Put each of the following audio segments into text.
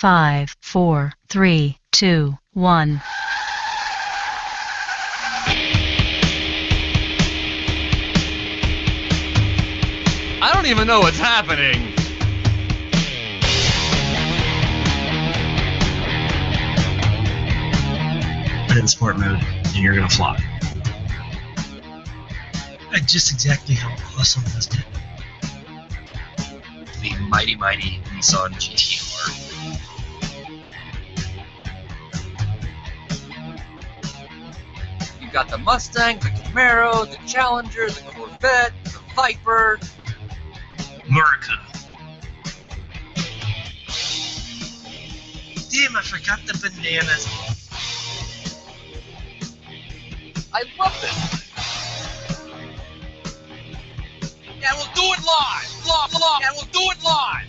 5, 4, 3, 2, 1. I don't even know what's happening. Put it in sport mode, and you're gonna fly. Just exactly how awesome was it? The mighty Nissan GT-R. You've got the Mustang, the Camaro, the Challenger, the Corvette, the Viper. America. Damn, I forgot the bananas. I love this. Yeah, we'll do it live. Live. Yeah, we'll do it live.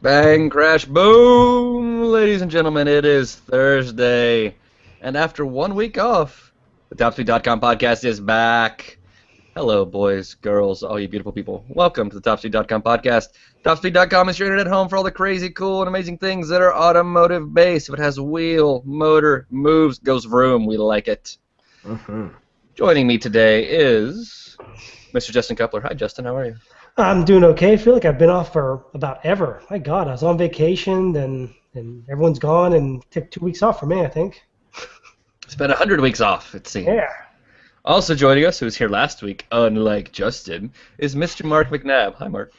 Bang, crash, boom! Ladies and gentlemen, it is Thursday. And after 1 week off, the TopSpeed.com podcast is back. Hello, boys, girls, all you beautiful people. Welcome to the TopSpeed.com podcast. TopSpeed.com is your internet home for all the crazy, cool, and amazing things that are automotive-based. If it has a wheel, motor, moves, goes vroom, we like it. Mm-hmm. Joining me today is Mr. Justin Coupler. Hi, Justin. How are you? I'm doing okay. I feel like I've been off for about ever. My God, I was on vacation, then everyone's gone, and took 2 weeks off for me, I think. It's been 100 weeks off, it seems. Yeah. Also joining us, who was here last week, unlike Justin, is Mr. Mark McNabb. Hi, Mark.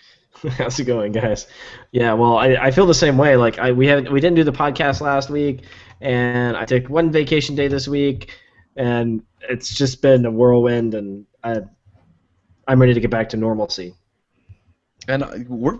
How's it going, guys? Yeah, well, I feel the same way. Like we didn't do the podcast last week, and I took one vacation day this week, and it's just been a whirlwind, and I'm ready to get back to normalcy. And we're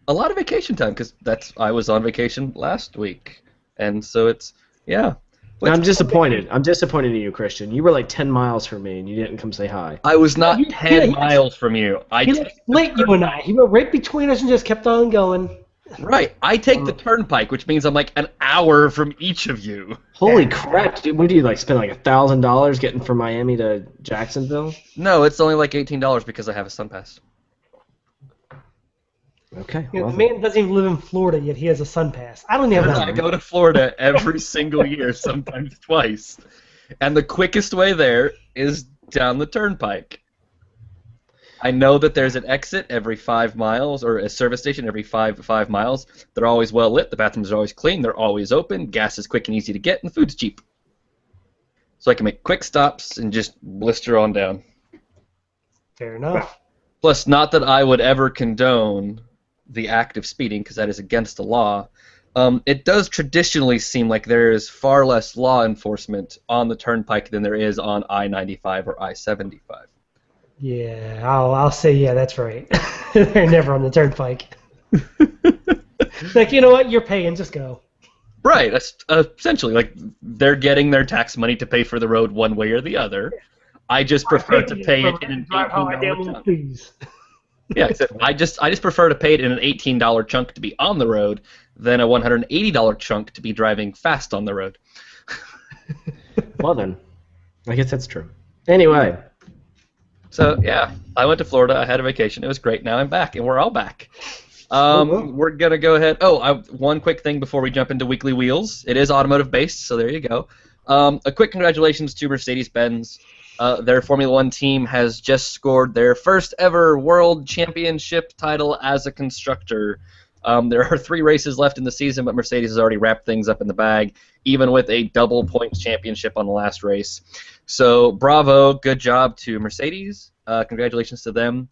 a lot of vacation time because I was on vacation last week, and so it's yeah. I'm disappointed. I'm disappointed in you, Christian. You were like 10 miles from me, and you didn't come say hi. I was not 10 miles from you. He split you and I. He went right between us and just kept on going. Right. I take the turnpike, which means I'm like an hour from each of you. Holy crap! Dude, what do you like? Spend like $1,000 getting from Miami to Jacksonville? No, it's only like $18 because I have a Sun Pass. Okay. You know, the man doesn't even live in Florida yet. He has a Sun Pass. I don't even have that. I go to Florida every single year, sometimes twice. And the quickest way there is down the turnpike. I know that there's an exit every 5 miles, or a service station every 5 miles. They're always well lit. The bathrooms are always clean. They're always open. Gas is quick and easy to get, and the food's cheap. So I can make quick stops and just blister on down. Fair enough. Plus, not that I would ever condone the act of speeding, because that is against the law. It does traditionally seem like there is far less law enforcement on the turnpike than there is on I-95 or I-75. Yeah, I'll say yeah, that's right. They're never on the turnpike. Like, you know what? You're paying, just go. Right, essentially, like they're getting their tax money to pay for the road one way or the other. I just prefer to pay it in an $18 chunk. Yeah, except I just prefer to pay it in an $18 chunk to be on the road than a $180 chunk to be driving fast on the road. Well then, I guess that's true. Anyway. So yeah, I went to Florida. I had a vacation. It was great. Now I'm back, and we're all back. We're gonna go ahead. One quick thing before we jump into Weekly Wheels. It is automotive based, so there you go. A quick congratulations to Mercedes-Benz. Their Formula One team has just scored their first ever World Championship title as a constructor. There are 3 races left in the season, but Mercedes has already wrapped things up in the bag, even with a double points championship on the last race. So bravo, good job to Mercedes. Congratulations to them.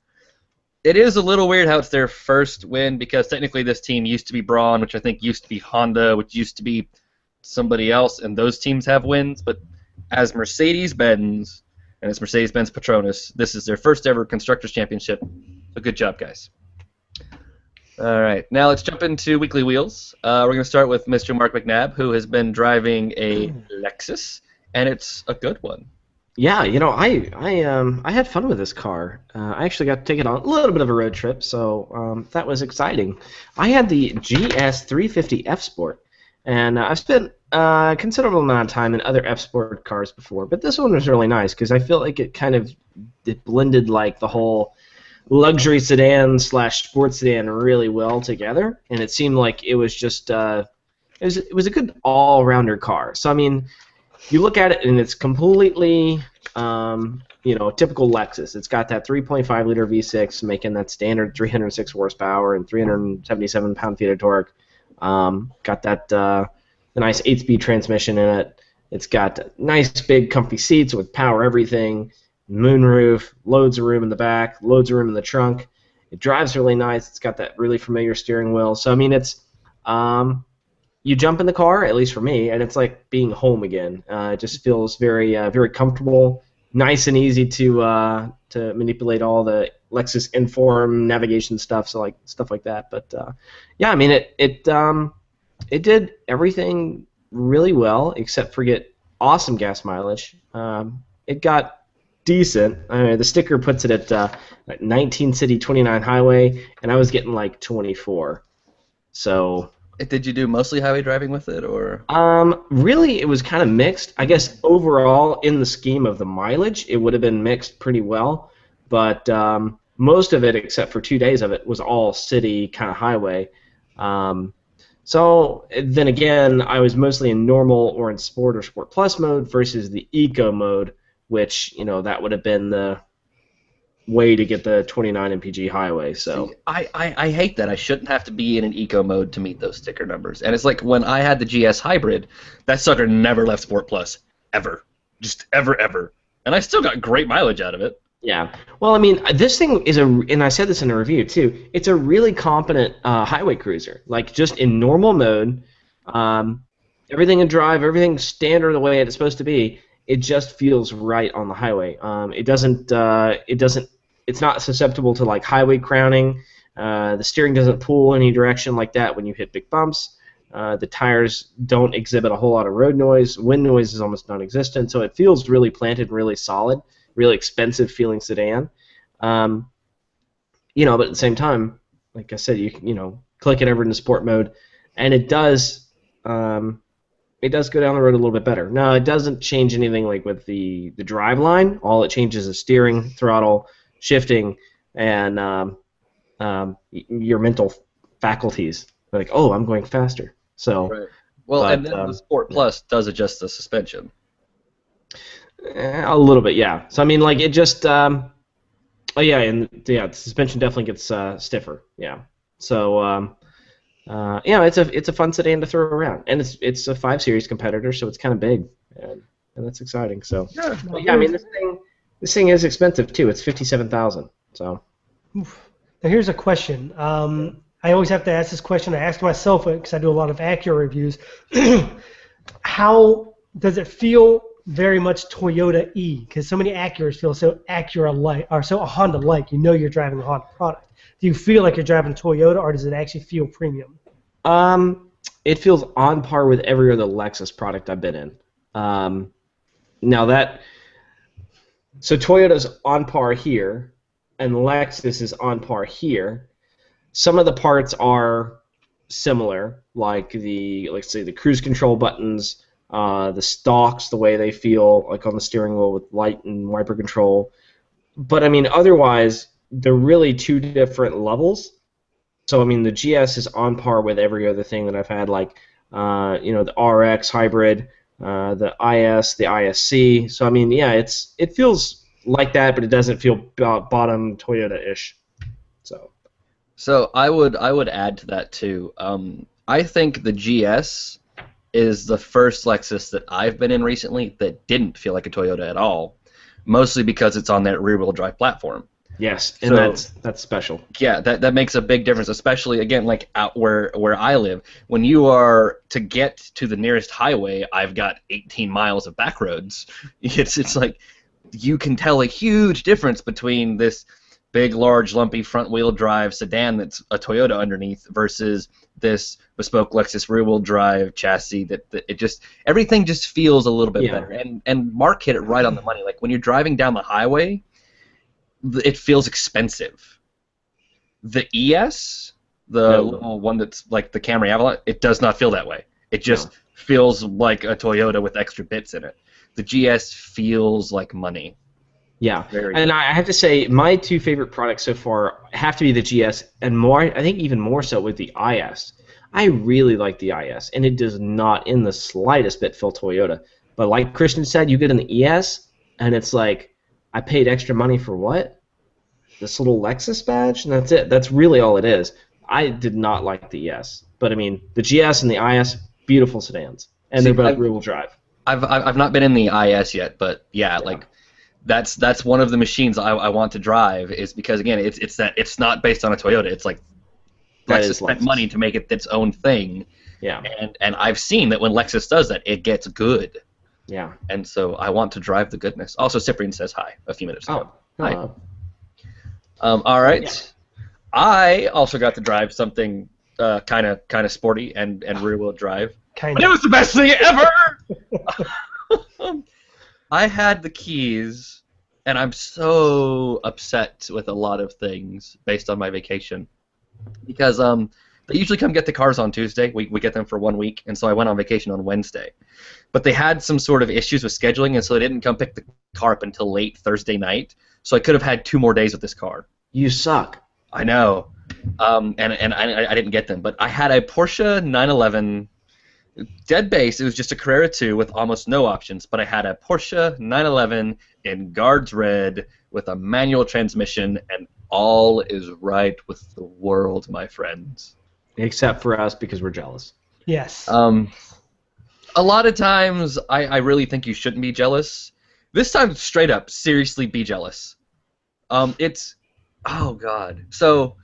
It is a little weird how it's their first win, because technically this team used to be Braun, which I think used to be Honda, which used to be somebody else, and those teams have wins. But as Mercedes-Benz, and it's Mercedes-Benz Petronas, this is their first ever Constructors' Championship. So good job, guys. All right, now let's jump into Weekly Wheels. We're going to start with Mr. Mark McNabb, who has been driving a Lexus, and it's a good one. Yeah, you know, I had fun with this car. I actually got to take it on a little bit of a road trip, so that was exciting. I had the GS350 F Sport, and I've spent a considerable amount of time in other F Sport cars before, but this one was really nice because I feel like it blended like the whole luxury sedan / sports sedan really well together, and it seemed like it was just it was a good all-rounder car. So I mean, you look at it and it's completely typical Lexus. It's got that 3.5 liter V6 making that standard 306 horsepower and 377 pound-feet of torque. Got that the nice 8-speed transmission in it. It's got nice big comfy seats with power everything, moonroof, loads of room in the back, loads of room in the trunk. It drives really nice. It's got that really familiar steering wheel. So I mean, it's you jump in the car, at least for me, and it's like being home again. It just feels very very comfortable, nice and easy to manipulate all the Lexus Inform navigation stuff, so stuff like that. But yeah, I mean it did everything really well except for get awesome gas mileage. It got decent. The sticker puts it at 19 city, 29 highway, and I was getting like 24. So. Did you do mostly highway driving with it, or? Really, it was kind of mixed. I guess overall, in the scheme of the mileage, it would have been mixed pretty well. But most of it, except for 2 days of it, was all city kind of highway. So then again, I was mostly in normal or in sport or sport plus mode versus the eco mode, which that would have been the way to get the 29 mpg highway. So see, I hate that I shouldn't have to be in an eco mode to meet those sticker numbers. And it's like when I had the GS hybrid, that sucker never left Sport Plus ever, just ever. And I still got great mileage out of it. Yeah. Well, I mean, this thing is and I said this in a review too. It's a really competent highway cruiser. Like just in normal mode, everything in drive, everything's standard the way it's supposed to be. It just feels right on the highway. It's not susceptible to like highway crowning. The steering doesn't pull any direction like that when you hit big bumps. The tires don't exhibit a whole lot of road noise. Wind noise is almost non-existent, so it feels really planted, really solid, really expensive feeling sedan. But at the same time, like I said, you click it over into sport mode, and it does go down the road a little bit better. Now, it doesn't change anything like with the drive line. All it changes is steering, throttle, shifting, and your mental faculties. Like, oh, I'm going faster. So, right. Well, and then the Sport Plus does adjust the suspension. A little bit, yeah. So I mean, like it just, the suspension definitely gets stiffer. Yeah. So, it's a fun sedan to throw around, and it's a 5 Series competitor, so it's kind of big, and that's exciting. So, yeah, I mean, this thing is expensive too. It's $57,000. So. Oof. Now here's a question. I always have to ask this question. I ask myself because I do a lot of Acura reviews. How does it feel? Very much Toyota E, because so many Acuras feel so Acura-like, or so Honda-like. You're driving a Honda product. Do you feel like you're driving a Toyota, or does it actually feel premium? It feels on par with every other Lexus product I've been in. So Toyota's on par here, and Lexus is on par here. Some of the parts are similar, like let's say the cruise control buttons. The stalks, the way they feel, like on the steering wheel with light and wiper control. But, I mean, otherwise, they're really two different levels. So, I mean, the GS is on par with every other thing that I've had, like, the RX hybrid, the IS, the ISC. So, I mean, yeah, it feels like that, but it doesn't feel bottom Toyota-ish. So I would add to that, too. I think the GS is the first Lexus that I've been in recently that didn't feel like a Toyota at all, mostly because it's on that rear-wheel drive platform. Yes, and that's special. Yeah, that makes a big difference, especially, again, like out where I live. When you are to get to the nearest highway, I've got 18 miles of back roads. It's like you can tell a huge difference between this big, large, lumpy front-wheel drive sedan that's a Toyota underneath versus this bespoke Lexus rear-wheel drive chassis that everything just feels a little bit better. And Mark hit it right on the money. Like when you're driving down the highway, it feels expensive. The ES, little one that's like the Camry Avalon, it does not feel that way. It just feels like a Toyota with extra bits in it. The GS feels like money. Yeah, Very and I have to say my two favorite products so far have to be the GS and more. I think even more so with the IS. I really like the IS, and it does not in the slightest bit feel Toyota. But like Christian said, you get in the ES, and it's like, I paid extra money for what? This little Lexus badge, and that's it. That's really all it is. I did not like the ES, but I mean the GS and the IS, beautiful sedans, and See, they're both rear-wheel drive. I've not been in the IS yet, but yeah. Like that's one of the machines I want to drive, is because again it's not based on a Toyota. It's like That Lexus is spent Lexus. money to make it its own thing, Yeah, and I've seen that when Lexus does that, it gets good, yeah. and so I want to drive the goodness. Also, Cyprian says hi a few minutes ago. Hi. All right. Yeah. I also got to drive something kind of sporty and rear-wheel drive. Kind But it of. was the best thing ever! I had the keys, and I'm so upset with a lot of things based on my vacation. Because they usually come get the cars on Tuesday. We get them for 1 week, and so I went on vacation on Wednesday. But they had some sort of issues with scheduling, and so they didn't come pick the car up until late Thursday night. So I could have had 2 more days with this car. You suck. I know. And I didn't get them. But I had a Porsche 911 dead base. It was just a Carrera 2 with almost no options. But I had a Porsche 911 in Guards Red with a manual transmission, and all is right with the world, my friends. Except for us, because we're jealous. Yes. A lot of times, I really think you shouldn't be jealous. This time, straight up, seriously, be jealous. Oh God. So,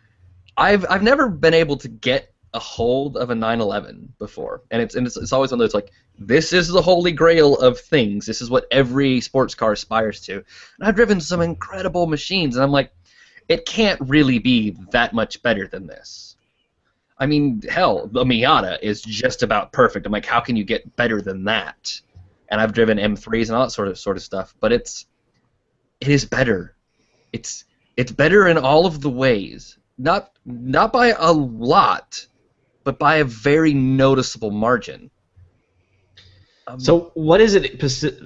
I've never been able to get a hold of a 911 before, and it's always one of those like, this is the holy grail of things. This is what every sports car aspires to. And I've driven some incredible machines, and I'm like, it can't really be that much better than this. I mean, hell, the Miata is just about perfect. I'm like, how can you get better than that? And I've driven M3s and all that sort of stuff, but it is better. It's better in all of the ways. Not by a lot, but by a very noticeable margin. So what is it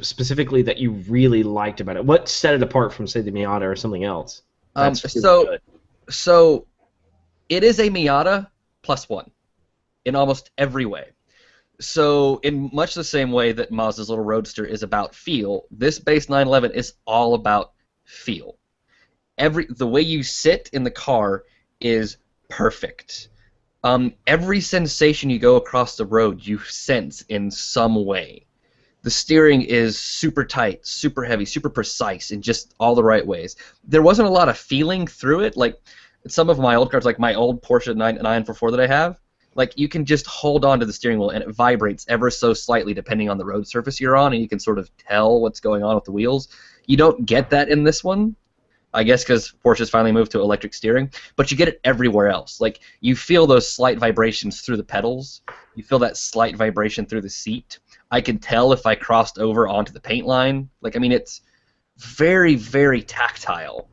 specifically that you really liked about it? What set it apart from, say, the Miata or something else? That's really good. So it is a Miata +1 in almost every way. So in much the same way that Mazda's little Roadster is about feel, this base 911 is all about feel. The way you sit in the car is perfect. Every sensation you go across the road, you sense in some way. The steering is super tight, super heavy, super precise in just all the right ways. There wasn't a lot of feeling through it. Like some of my old cars, like my old Porsche 944 that I have, like you can just hold on to the steering wheel and it vibrates ever so slightly depending on the road surface you're on, and you can sort of tell what's going on with the wheels. You don't get that in this one. I guess because Porsche's finally moved to electric steering, but you get it everywhere else. Like, you feel those slight vibrations through the pedals. You feel that slight vibration through the seat. I can tell if I crossed over onto the paint line. Like, I mean, it's very, very tactile.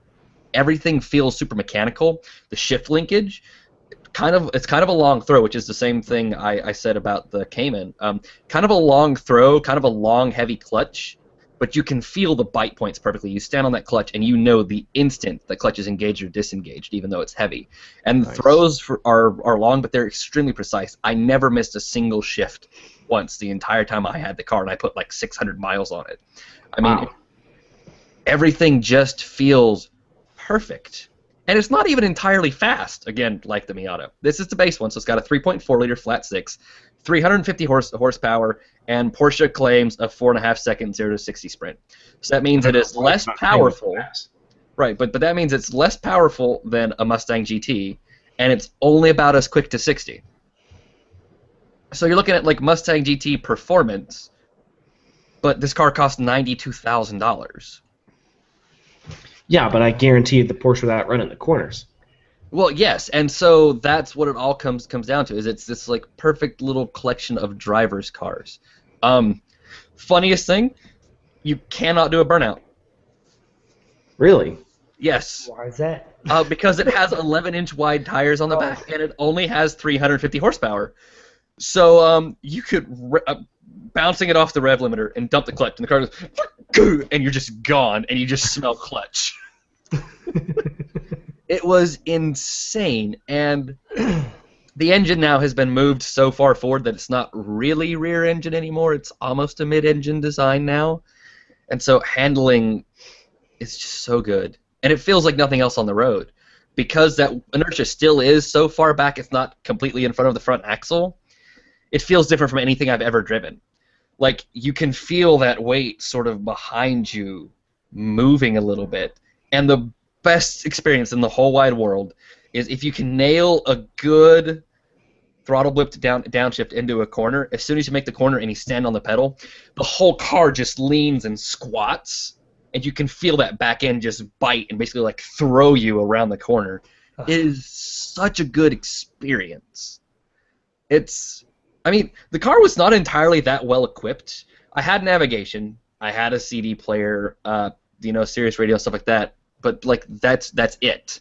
Everything feels super mechanical. The shift linkage, it's kind of a long throw, which is the same thing I said about the Cayman. Kind of a long throw, kind of a long, heavy clutch. But you can feel the bite points perfectly. You stand on that clutch, and you know the instant the clutch is engaged or disengaged, even though it's heavy. And the throws are long, but they're extremely precise. I never missed a single shift once the entire time I had the car, and I put like 600 miles on it. I mean, everything just feels perfect. And it's not even entirely fast, again, like the Miata. This is the base one, so it's got a 3.4-liter flat six, 350 horsepower, and Porsche claims a 4.5-second 0 to 60 sprint. So that means it is less powerful. Right, but that means it's less powerful than a Mustang GT, and it's only about as quick to 60. So you're looking at like Mustang GT performance, but this car costs $92,000. Yeah, but I guarantee the Porsche without running the corners. Well, yes, and so that's what it all comes down to. Is it's this like perfect little collection of drivers' cars. Funniest thing, you cannot do a burnout. Really? Yes. Why is that? Because it has 11-inch wide tires on the back, and it only has 350 horsepower. So you could bouncing it off the rev limiter and dump the clutch, and the car goes, and you're just gone, and you just smell clutch. It was insane, and the engine now has been moved so far forward that it's not really rear engine anymore. It's almost a mid-engine design now, and so handling is just so good, and it feels like nothing else on the road because that inertia still is so far back. It's not completely in front of the front axle. It feels different from anything I've ever driven. Like, you can feel that weight sort of behind you moving a little bit. And the best experience in the whole wide world is if you can nail a good throttle whipped downshift into a corner, as soon as you make the corner and you stand on the pedal, the whole car just leans and squats, and you can feel that back end just bite and basically like throw you around the corner. It is such a good experience. I mean, the car was not entirely that well equipped. I had navigation, I had a CD player, Sirius radio, stuff like that. But like that's it.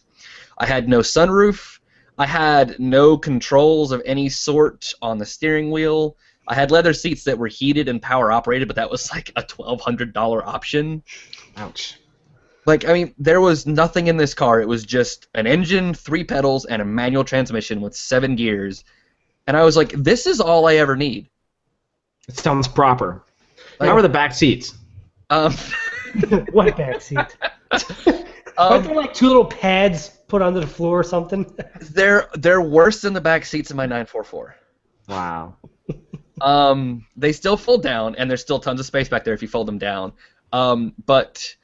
I had no sunroof. I had no controls of any sort on the steering wheel. I had leather seats that were heated and power operated, but that was like a $1,200 option. Ouch. Like, I mean, there was nothing in this car. It was just an engine, 3 pedals, and a manual transmission with 7 gears. And I was like, this is all I ever need. It sounds proper. Like, how are the back seats? What back seat? Aren't there like 2 little pads put under the floor or something? They're worse than the back seats in my 944. Wow. They still fold down, and there's still tons of space back there if you fold them down. But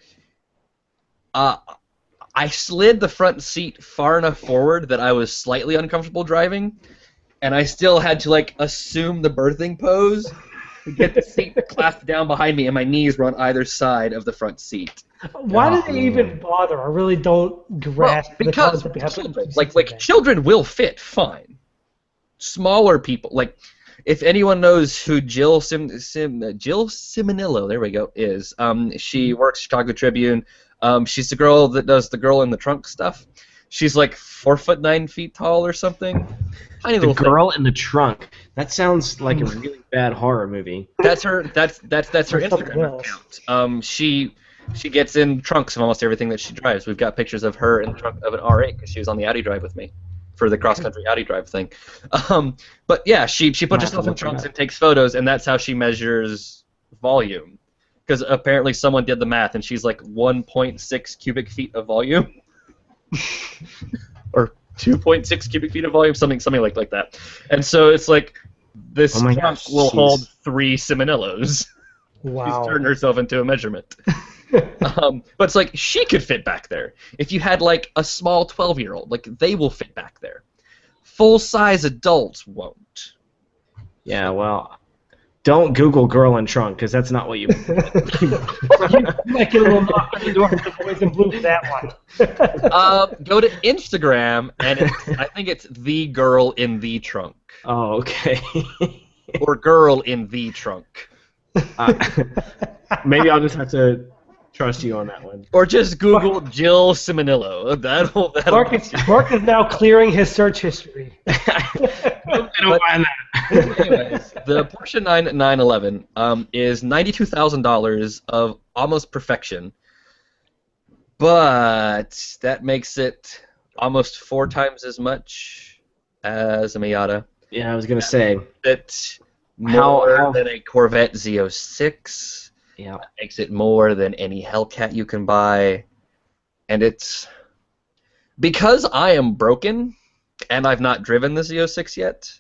I slid the front seat far enough forward that I was slightly uncomfortable driving, and I still had to like assume the birthing pose to get the seat clasped down behind me, and my knees were on either side of the front seat. Why do they even bother? I really don't grasp the concept behind children, like children will fit fine. Smaller people, like if anyone knows who Jill Ciminillo, there we go, is, she works Chicago Tribune. She's the girl that does the girl in the trunk stuff. She's like 4'9" tall or something. Tiny The little girl in the trunk. That sounds like a really bad horror movie. That's her. That's her Instagram account. She gets in trunks of almost everything that she drives. We've got pictures of her in the trunk of an R8 because she was on the Audi drive with me for the cross-country Audi drive thing. But yeah, she puts herself in trunks and takes photos, and that's how she measures volume. Because apparently someone did the math, and she's like 1.6 cubic feet of volume. Or 2.6 cubic feet of volume, something like that. And so it's like this trunk will hold 3 Ciminillos. Wow. She's turned herself into a measurement. But it's like she could fit back there. If you had like a small 12-year-old, like they will fit back there. Full-size adults won't. Yeah, well, don't Google girl in trunk because that's not what you. You might get a little knock on the door with the boys in blue for that one. Go to Instagram, and I think it's the girl in the trunk. Oh, okay. Or girl in the trunk. Maybe I'll just have to trust you on that one. Or just Google Jill Ciminillo. That'll Mark is now clearing his search history. I don't mind that. Anyways, the Porsche 911 is $92,000 of almost perfection, but that makes it almost 4 times as much as a Miata. Yeah, I was gonna say. It's more than a Corvette Z06. Yeah. That makes it more than any Hellcat you can buy, and it's because I am broken and I've not driven the Z06 yet.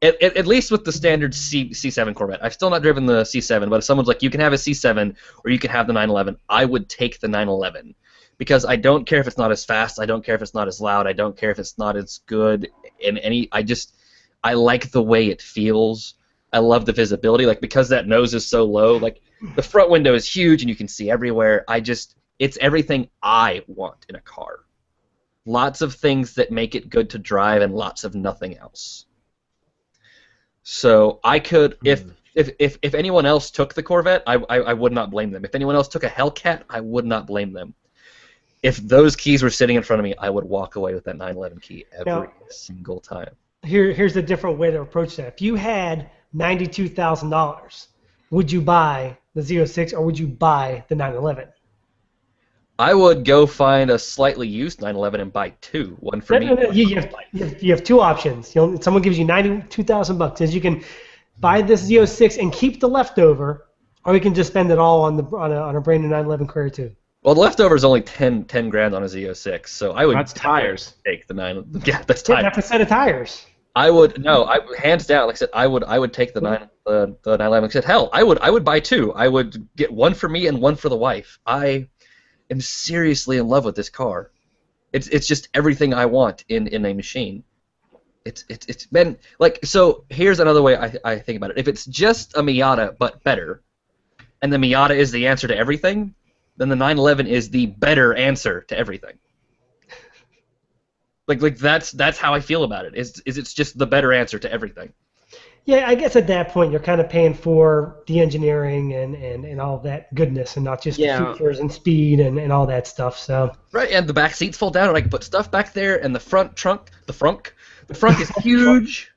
At least with the standard C7 Corvette. I've still not driven the C7, but if someone's like, you can have a C7 or you can have the 911, I would take the 911. Because I don't care if it's not as fast, I don't care if it's not as loud, I don't care if it's not as good in any... I like the way it feels. I love the visibility. Like, because that nose is so low, like, the front window is huge and you can see everywhere. It's everything I want in a car. Lots of things that make it good to drive and lots of nothing else. So I could, if anyone else took the Corvette, I would not blame them. If anyone else took a Hellcat, I would not blame them. If those keys were sitting in front of me, I would walk away with that 911 key every single time. here's a different way to approach that. If you had $92,000, would you buy the Z06 or would you buy the 911? I would go find a slightly used 911 and buy two. One for me. No, you have two options. Someone gives you $92,000, says you can buy this Z06 and keep the leftover, or you can just spend it all on a brand new 911 Carrera 2. Well, the leftover is only 10 grand on a Z06, so I would. That's tires. Take the 9. Yeah, that's tires. That's a set of tires. I would hands down. Like I said, I would take the 911. Like I said, hell, I would buy two. I would get one for me and one for the wife. I am seriously in love with this car. It's just everything I want in a machine. It's been like, so here's another way I think about it. If it's just a Miata but better, and the Miata is the answer to everything, then the 911 is the better answer to everything. Like that's how I feel about it. Is it's just the better answer to everything. Yeah, I guess at that point you're kind of paying for the engineering and all that goodness, and not just the features and speed and all that stuff. So right, and the back seats fold down, and I can put stuff back there, and the front is huge.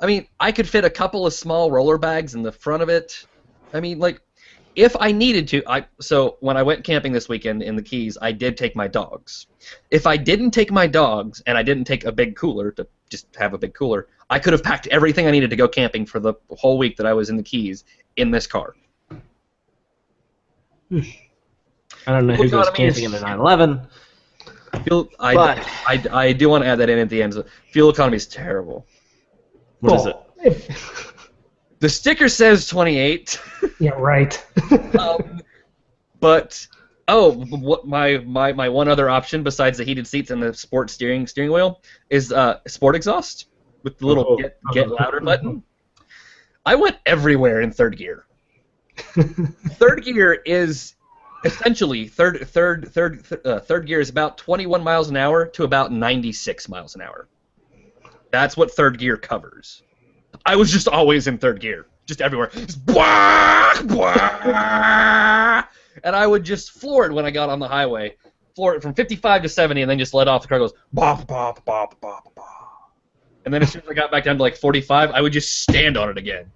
I mean, I could fit a couple of small roller bags in the front of it. I mean, like, if I needed to, so when I went camping this weekend in the Keys, I did take my dogs. If I didn't take my dogs and I didn't take a big cooler to just have a big cooler, I could have packed everything I needed to go camping for the whole week that I was in the Keys in this car. I don't know who goes camping in the 911. I do want to add that in at the end. Fuel economy is terrible. What is it? The sticker says 28. Yeah, right. But what my one other option besides the heated seats and the sport steering wheel is sport exhaust with the little get louder button. I went everywhere in third gear. Third gear is essentially third gear is about 21 miles an hour to about 96 miles an hour. That's what third gear covers. I was just always in third gear, just everywhere. Just bwah, bwah, and I would just floor it when I got on the highway. Floor it from 55 to 70, and then just let off. The car goes bop, bop, bop, bop, bop. And then as soon as I got back down to like 45, I would just stand on it again.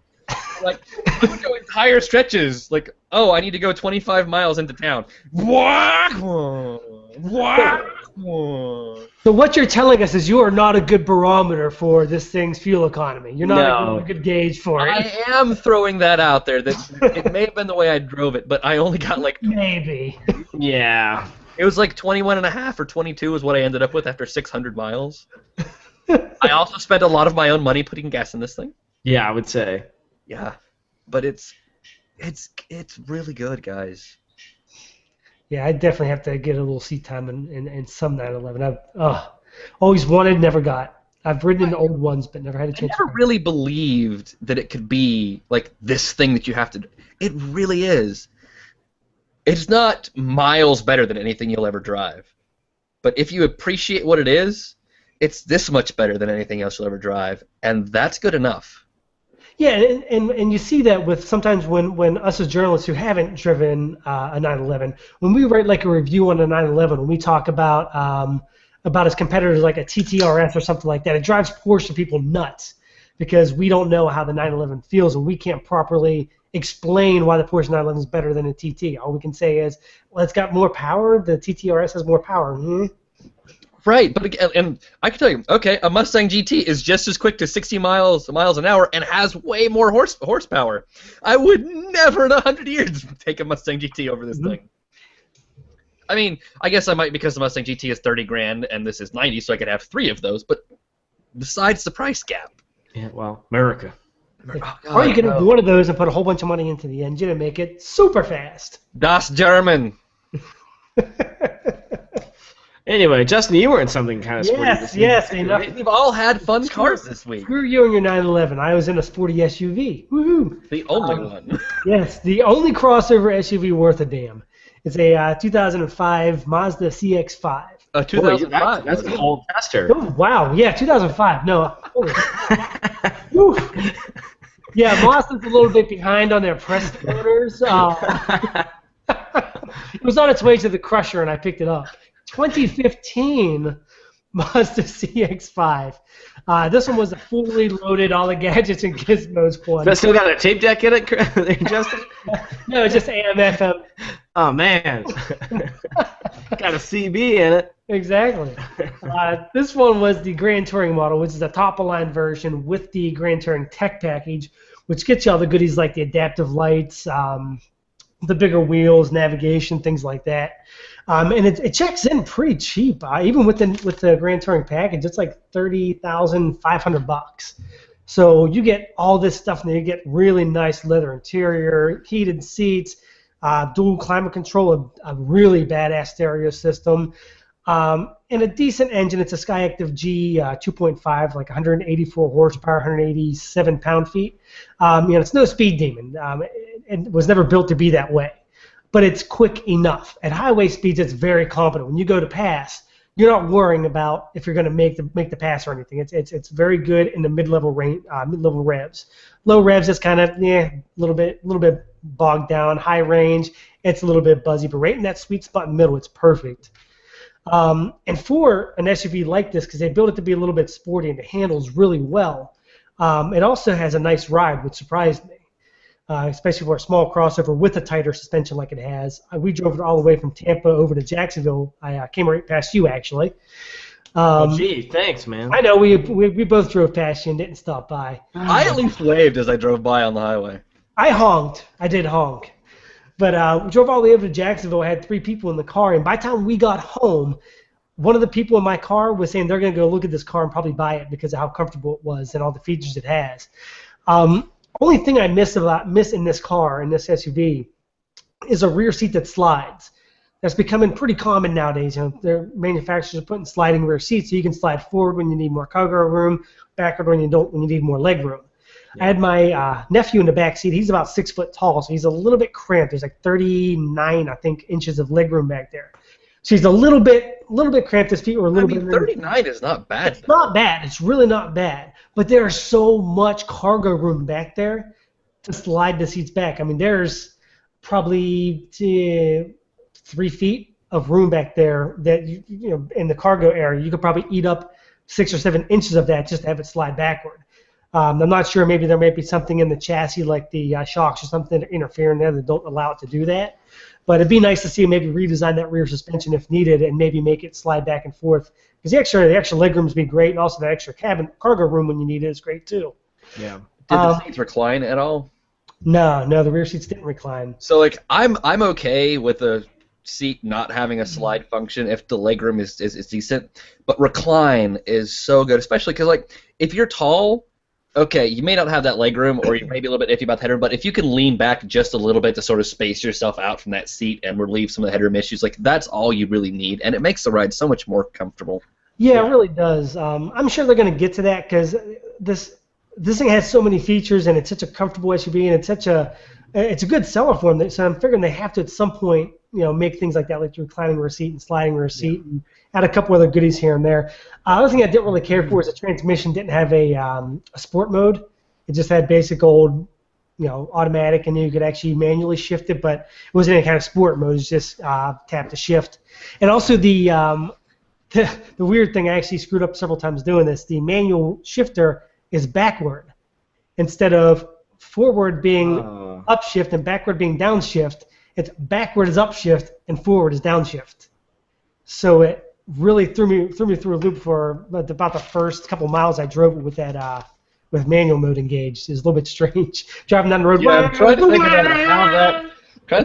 Like, I would go entire stretches. Like, oh, I need to go 25 miles into town. Bwah, bwah, bwah, bwah. So what you're telling us is you are not a good barometer for this thing's fuel economy. You're not a good gauge for it. I am throwing that out there. That it may have been the way I drove it, but I only got like... Maybe. Yeah. It was like 21 and a half or 22 is what I ended up with after 600 miles. I also spent a lot of my own money putting gas in this thing. Yeah, I would say. Yeah, but it's really good, guys. Yeah, I definitely have to get a little seat time in some 911. I've always wanted, never got. I've ridden in the old ones, but never had a chance. I never really believed that it could be like this thing that you have to do. It really is. It's not miles better than anything you'll ever drive. But if you appreciate what it is, it's this much better than anything else you'll ever drive, and that's good enough. Yeah, and you see that with sometimes when us as journalists who haven't driven a 911, when we write like a review on a 911, when we talk about its competitors like a TTRS or something like that, it drives Porsche people nuts because we don't know how the 911 feels and we can't properly explain why the Porsche 911 is better than a TT. All we can say is, well, it's got more power. The TTRS has more power. Right, but again, and I can tell you, okay, a Mustang GT is just as quick to 60 miles an hour and has way more horsepower. I would never in 100 years take a Mustang GT over this thing. I mean, I guess I might because the Mustang GT is 30 grand and this is 90, so I could have 3 of those. But besides the price gap, yeah, well, America. Or you can have one of those and put a whole bunch of money into the engine and make it super fast. Das German. Anyway, Justin, you were in something kind of sporty this week. Yes. We've all had fun cars this week. Screw you and your 911. I was in a sporty SUV. Woohoo! The only one. Yes, the only crossover SUV worth a damn. It's a 2005 Mazda CX-5. 2005. That's an old tester. Oh, wow. Yeah, 2005. No. Yeah, Mazda's a little bit behind on their press motors. It was on its way to the crusher, and I picked it up. 2015 Mazda CX-5. This one was a fully loaded, all the gadgets and gizmos one. But still got a tape deck in it, Justin? No, it's just AM, FM. Oh, man. Got a CB in it. Exactly. This one was the Grand Touring model, which is a top-of-line version with the Grand Touring Tech package, which gets you all the goodies like the adaptive lights, the bigger wheels, navigation, things like that. And it checks in pretty cheap. Even with the Grand Touring package, it's like $30,500. So you get all this stuff, and you get really nice leather interior, heated seats, dual climate control, a really badass stereo system, and a decent engine. It's a Skyactiv G 2.5, like 184 horsepower, 187 pound-feet. It's no speed demon. It was never built to be that way. But it's quick enough. At highway speeds, it's very competent. When you go to pass, you're not worrying about if you're going to make the pass or anything. It's very good in the mid-level range, mid-level revs. Low revs is kind of a little bit bogged down. High range, it's a little bit buzzy. But right in that sweet spot in the middle, it's perfect. And for an SUV like this, because they built it to be a little bit sporty and it handles really well, it also has a nice ride, which surprised me. Especially for a small crossover with a tighter suspension like it has. We drove it all the way from Tampa over to Jacksonville. I came right past you, actually. Gee, thanks, man. I know, we both drove past you and didn't stop by. I at least waved as I drove by on the highway. I honked. I did honk. But we drove all the way over to Jacksonville. I had 3 people in the car, and by the time we got home, one of the people in my car was saying they're going to go look at this car and probably buy it because of how comfortable it was and all the features it has. Only thing I miss in this car, in this SUV, is a rear seat that slides. That's becoming pretty common nowadays. Their manufacturers are putting sliding rear seats so you can slide forward when you need more cargo room, backward when you need more leg room. Yeah. I had my nephew in the back seat. He's about 6 foot tall, so he's a little bit cramped. There's like 39, I think, inches of leg room back there. So he's a little bit cramped. His feet were a little bit. 39 is not bad. It's not bad. It's really not bad. But there's so much cargo room back there to slide the seats back. I mean, there's probably 3 feet of room back there that in the cargo area you could probably eat up 6 or 7 inches of that just to have it slide backward. I'm not sure. Maybe there might be something in the chassis like the shocks or something that interfere in there that don't allow it to do that. But it'd be nice to see maybe redesign that rear suspension if needed and maybe make it slide back and forth. Because the extra leg room would be great, and also the extra cargo room when you need it is great too. Yeah. Did the seats recline at all? No, the rear seats didn't recline. So like I'm okay with a seat not having a slide function if the legroom is decent, but recline is so good, especially because like if you're tall. Okay, you may not have that legroom, or you may be a little bit iffy about the headroom, but if you can lean back just a little bit to sort of space yourself out from that seat and relieve some of the headroom issues, like that's all you really need, and it makes the ride so much more comfortable. Yeah, it really does. I'm sure they're going to get to that because this thing has so many features, and it's such a comfortable SUV, and it's a good seller for them. So I'm figuring they have to at some point, make things like that, like the reclining rear seat and sliding rear seat, and add a couple other goodies here and there. Other thing I didn't really care for is the transmission didn't have a sport mode. It just had basic old, automatic, and you could actually manually shift it, but it wasn't any kind of sport mode. It was just tap to shift. And also the weird thing, I actually screwed up several times doing this. The manual shifter is backward instead of forward being upshift and backward being downshift. It's backward is upshift and forward is downshift. So it really threw me through a loop for about the first couple miles I drove it with that with manual mode engaged. It was a little bit strange driving down the road. Yeah, I'm trying to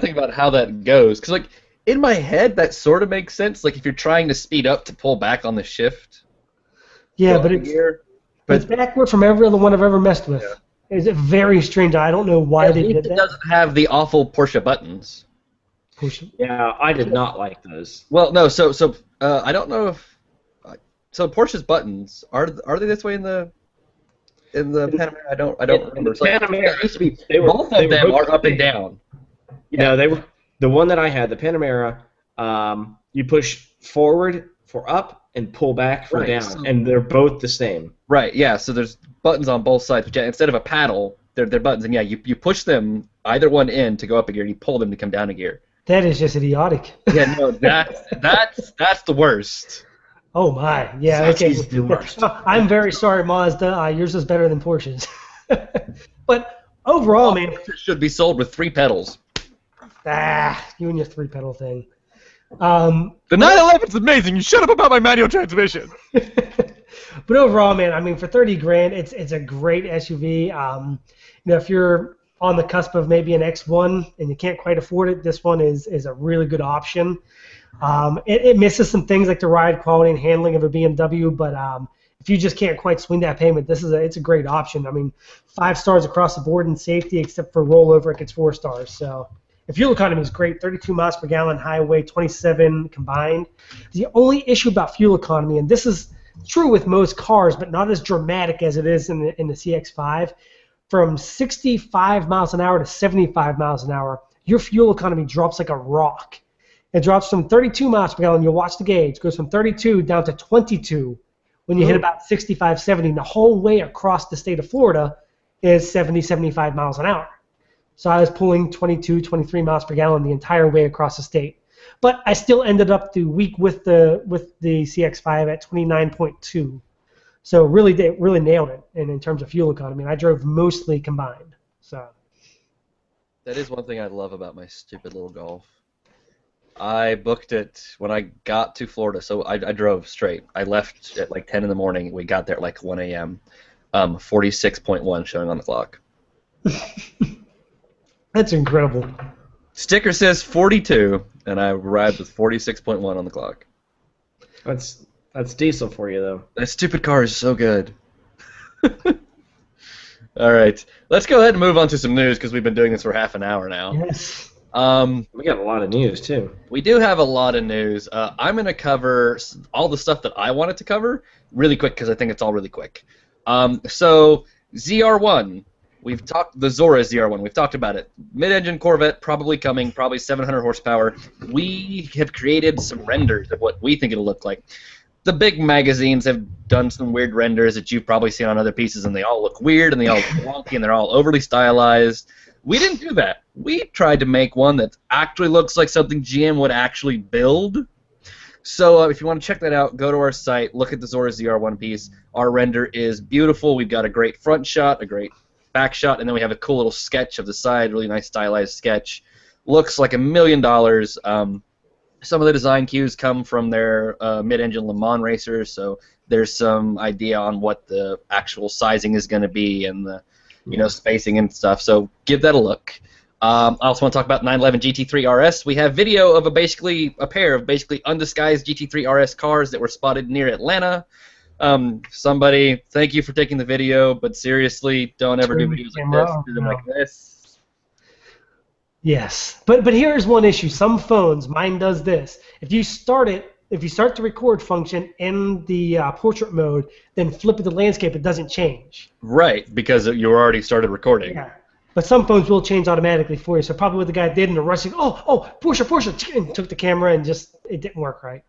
think about how that goes, because like in my head that sort of makes sense. Like if you're trying to speed up to pull back on the shift. Yeah, but it's backward from every other one I've ever messed with. Yeah. It's very strange. I don't know why they did that. It doesn't have the awful Porsche buttons. Yeah, I did not like those. Well, no. So I don't know if so Porsche's buttons are they this way in the Panamera? I don't remember. So Panamera used to be both of them are up and down. Yeah, they were the one that I had. The Panamera, you push forward for up and pull back for down, and they're both the same. Right. Yeah. So there's buttons on both sides, but instead of a paddle, they're buttons, and you push them either one in to go up a gear, and you pull them to come down a gear. That is just idiotic. Yeah, no, that's the worst. Oh my, yeah. Sachi's Okay. the worst. I'm very sorry, Mazda. Yours is better than Porsche's. But overall, man, It should be sold with 3 pedals. you and your 3-pedal thing. The 911's amazing. You shut up about my manual transmission. But overall, man, I mean, for 30 grand, it's a great SUV. If you're on the cusp of maybe an X1 and you can't quite afford it, this one is a really good option. It misses some things like the ride quality and handling of a BMW, but if you just can't quite swing that payment, it's a great option. I mean, 5 stars across the board in safety, except for rollover, it gets 4 stars. So the fuel economy is great, 32 miles per gallon highway, 27 combined. The only issue about fuel economy, and this is true with most cars, but not as dramatic as it is in the CX-5, from 65 miles an hour to 75 miles an hour, your fuel economy drops like a rock. It drops from 32 miles per gallon, you'll watch the gauge, goes from 32 down to 22 when you hit about 65, 70. The whole way across the state of Florida is 70, 75 miles an hour. So I was pulling 22, 23 miles per gallon the entire way across the state. But I still ended up the week with the CX-5 at 29.2. So really nailed it in terms of fuel economy. And I drove mostly combined. So That is one thing I love about my stupid little Golf. I booked it when I got to Florida, so I drove straight. I left at like 10 in the morning. We got there at like 1 a.m. 46.1 showing on the clock. that's incredible. Sticker says 42, and I arrived with 46.1 on the clock. That's diesel for you, though. That stupid car is so good. All right, let's go ahead and move on to some news because we've been doing this for half an hour now. Yes. We got a lot of news, too. We do have a lot of news. I'm going to cover all the stuff that I wanted to cover really quick because I think it's all really quick. So ZR1, the Zora ZR1, we've talked about it. Mid-engine Corvette, probably coming, probably 700 horsepower. We have created some renders of what we think it'll look like. The big magazines have done some weird renders that you've probably seen on other pieces, and they all look weird, and they all look wonky, and they're all overly stylized. We didn't do that. We tried to make one that actually looks like something GM would actually build. So if you want to check that out, go to our site, look at the Zora ZR1 piece. Our render is beautiful. We've got a great front shot, a great back shot, and then we have a cool little sketch of the side, really nice stylized sketch. Looks like $1 million. Some of the design cues come from their mid-engine Le Mans racers, so there's some idea on what the actual sizing is going to be and the spacing and stuff. So give that a look. I also want to talk about 911 GT3 RS. We have video of a pair of basically undisguised GT3 RS cars that were spotted near Atlanta. Somebody, thank you for taking the video, but seriously, don't ever do videos like this. Do them like this. Yes, but here's one issue. Some phones, mine does this. If you start the record function in the portrait mode, then flip it to landscape, it doesn't change. Right, because you already started recording. Yeah. But some phones will change automatically for you. So probably what the guy did in the rushing, Porsche, and took the camera and it didn't work right.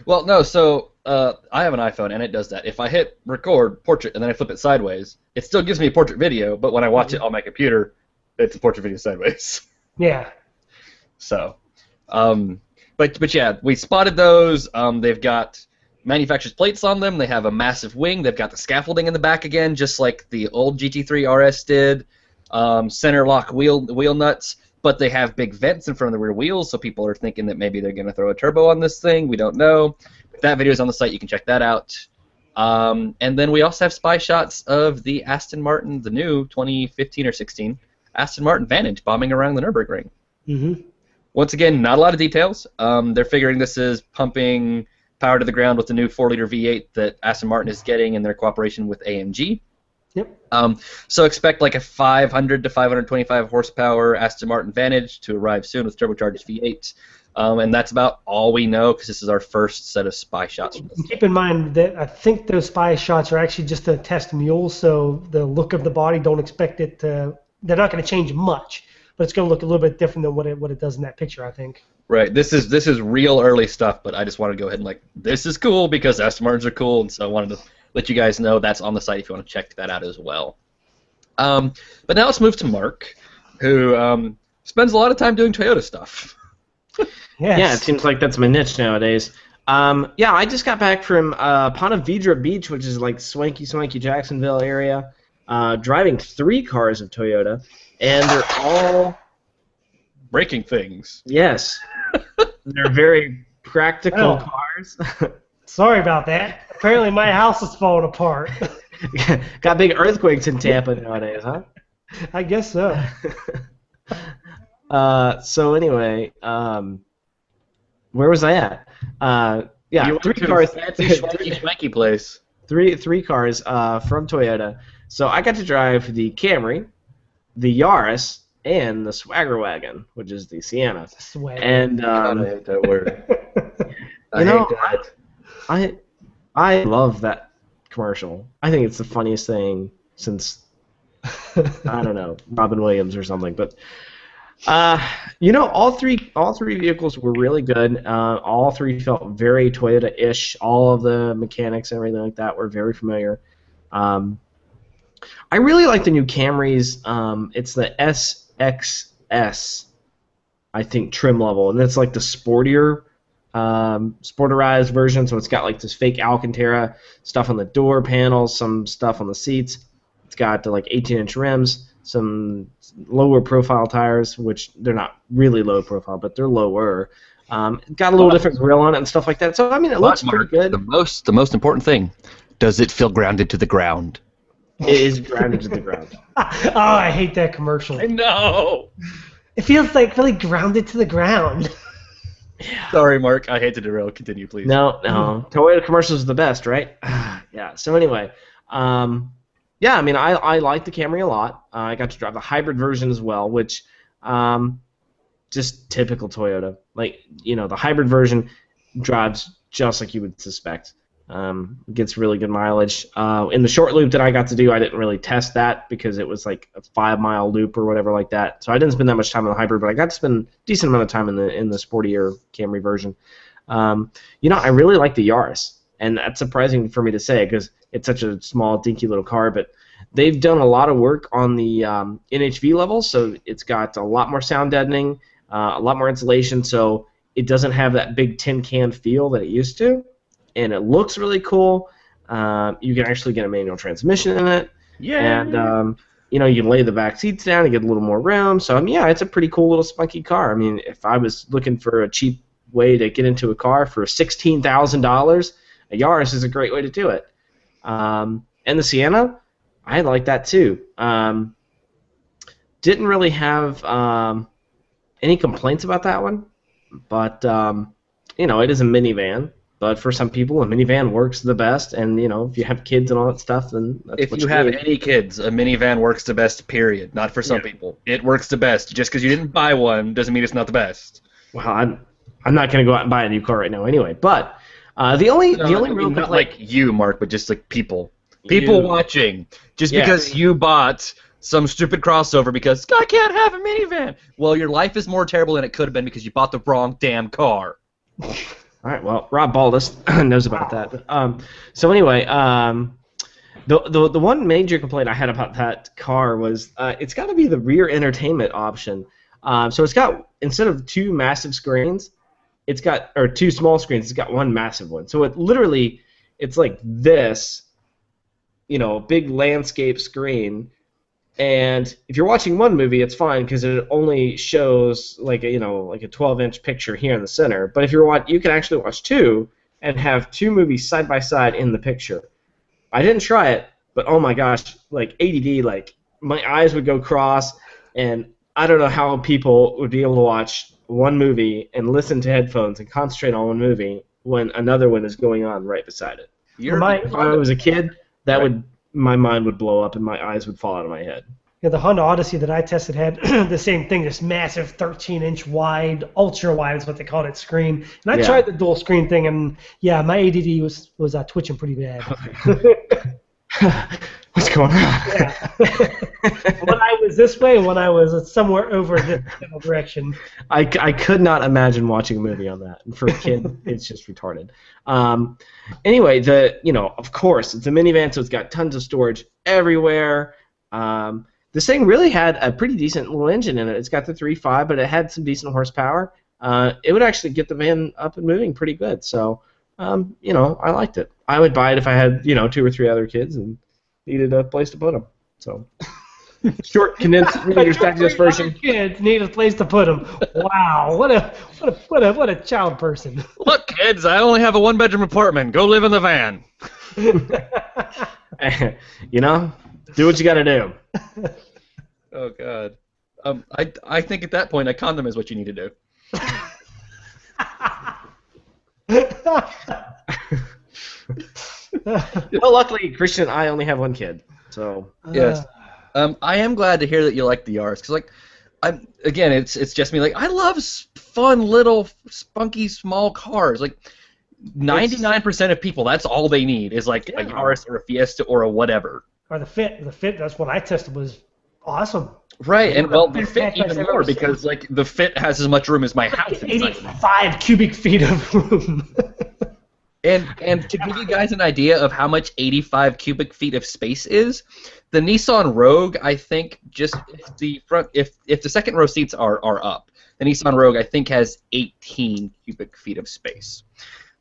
Well, no, so I have an iPhone and it does that. If I hit record portrait and then I flip it sideways, it still gives me a portrait video, but when I watch it on my computer, it's a portrait video sideways. Yeah. So, but yeah, we spotted those. They've got manufacturer's plates on them. They have a massive wing. They've got the scaffolding in the back again, just like the old GT3 RS did. Center lock wheel nuts, but they have big vents in front of the rear wheels, so people are thinking that maybe they're going to throw a turbo on this thing. We don't know. But that video is on the site. You can check that out. And then we also have spy shots of the Aston Martin, the new 2015 or 16 Aston Martin Vantage bombing around the Nürburgring. Mm-hmm. Once again, not a lot of details. They're figuring this is pumping power to the ground with the new 4-liter V8 that Aston Martin is getting in their cooperation with AMG. Yep. So expect like a 500 to 525 horsepower Aston Martin Vantage to arrive soon with turbocharged V8. And that's about all we know because this is our first set of spy shots from this. Keep in mind that I think those spy shots are actually just a test mule, so the look of the body, don't expect it to... They're not going to change much, but it's going to look a little bit different than what it does in that picture, I think. Right. This is real early stuff, but I just wanted to go ahead and this is cool because Aston Martins are cool, and so I wanted to let you guys know that's on the site if you want to check that out as well. But now let's move to Mark, who spends a lot of time doing Toyota stuff. Yes. Yeah, it seems like that's my niche nowadays. Yeah, I just got back from Ponte Vedra Beach, which is like swanky Jacksonville area, driving 3 cars of Toyota, and they're all Breaking things. yes, they're very practical Oh. cars. Sorry about that. Apparently my house is falling apart. Got big earthquakes in Tampa nowadays, huh? I guess so. So anyway, where was I at? Yeah, You went 3 to a cars. fancy schwanky place. Three cars from Toyota. So I got to drive the Camry, the Yaris, and the Swagger Wagon, which is the Sienna. Swag. And God, I hate that word. I You know, hate that. I love that commercial. I think it's the funniest thing since I don't know, Robin Williams or something. But you know, all three vehicles were really good. All 3 felt very Toyota-ish. All of the mechanics and everything like that were very familiar. I really like the new Camrys. It's the SXS, I think, trim level, and it's like the sportier, sporterized version. So it's got like this fake Alcantara stuff on the door panels, some stuff on the seats. It's got like 18-inch rims, some lower profile tires, which they're not really low profile, but they're lower. Got a little different grille on it and stuff like that. So I mean, it looks pretty good. The most important thing: does it feel grounded to the ground? It is grounded to the ground. Oh, I hate that commercial. No. It feels like really grounded to the ground. Sorry, Mark. I hate to derail. Continue, please. No. Toyota commercials are the best, right? Yeah. So anyway, yeah. I mean, I like the Camry a lot. I got to drive the hybrid version as well, which just typical Toyota. Like, you know, the hybrid version drives just like you would suspect. Gets really good mileage. In the short loop that I got to do, I didn't really test that because it was like a 5-mile loop or whatever like that. So I didn't spend that much time on the hybrid, but I got to spend a decent amount of time in the sportier Camry version. You know, I really like the Yaris, and that's surprising for me to say because it's such a small, dinky little car. But they've done a lot of work on the NHV level, so it's got a lot more sound deadening, a lot more insulation, so it doesn't have that big tin can feel that it used to. And it looks really cool. You can actually get a manual transmission in it. Yeah. And you know, you can lay the back seats down and get a little more room. So I mean, yeah, it's a pretty cool little spunky car. I mean, if I was looking for a cheap way to get into a car for $16,000, a Yaris is a great way to do it. And the Sienna, I like that too. Didn't really have any complaints about that one, but you know, it is a minivan. But for some people, a minivan works the best, and you know, if you have kids and all that stuff, then that's If what you have need. any kids, a minivan works the best. Period. Not for some people. It works the best. Just because you didn't buy one doesn't mean it's not the best. Well, I'm not going to go out and buy a new car right now, anyway. But the only real not complaint, like you, Mark, but just like people watching. Just Yes. because you bought some stupid crossover because I can't have a minivan. Well, your life is more terrible than it could have been because you bought the wrong damn car. all right, well, Rob Baldus knows about that. So anyway, the one major complaint I had about that car was it's got to be the rear entertainment option. So it's got, instead of 2 massive screens, it's got, or 2 small screens, it's got 1 massive one. So it literally, it's like this, you know, big landscape screen. And if you're watching one movie, it's fine because it only shows like a, you know, like a 12-inch picture here in the center. But if you can actually watch 2 and have 2 movies side by side in the picture. I didn't try it, but oh my gosh, like ADD, like my eyes would go cross, and I don't know how people would be able to watch one movie and listen to headphones and concentrate on one movie when another one is going on right beside it. If I was a kid, that would, my mind would blow up and my eyes would fall out of my head. Yeah, the Honda Odyssey that I tested had the same thing, this massive 13-inch wide, ultra wide is what they called it, screen. And I tried the dual screen thing, and yeah, my ADD was twitching pretty bad. What's going on? Yeah. When I was this way, when I was somewhere over this general direction. I could not imagine watching a movie on that. And for a kid, it's just retarded. Anyway, of course, it's a minivan, so it's got tons of storage everywhere. This thing really had a pretty decent little engine in it. It's got the 3.5, but it had some decent horsepower. It would actually get the van up and moving pretty good. So I liked it. I would buy it if I had 2 or 3 other kids and needed a place to put them. So, short, condensed, Reader's Digest version. Kids need a place to put them. Wow, what a child person. Look, kids, I only have a 1-bedroom apartment. Go live in the van. Do what you got to do. Oh God. I think at that point a condom is what you need to do. Well, luckily, Christian and I only have 1 kid, so yes. I am glad to hear that you like the Yaris, because again, it's just me. Like, I love fun little spunky small cars. Like 99% of people, that's all they need is like a Yaris or a Fiesta or a whatever. Or the Fit. The Fit. That's what I tested. Was awesome. Right, and well, the Fit even more because like the Fit has as much room as my house. 85 cubic feet of room. And to give you guys an idea of how much 85 cubic feet of space is, the Nissan Rogue, I think, just if the second row seats are up, the Nissan Rogue, I think, has 18 cubic feet of space.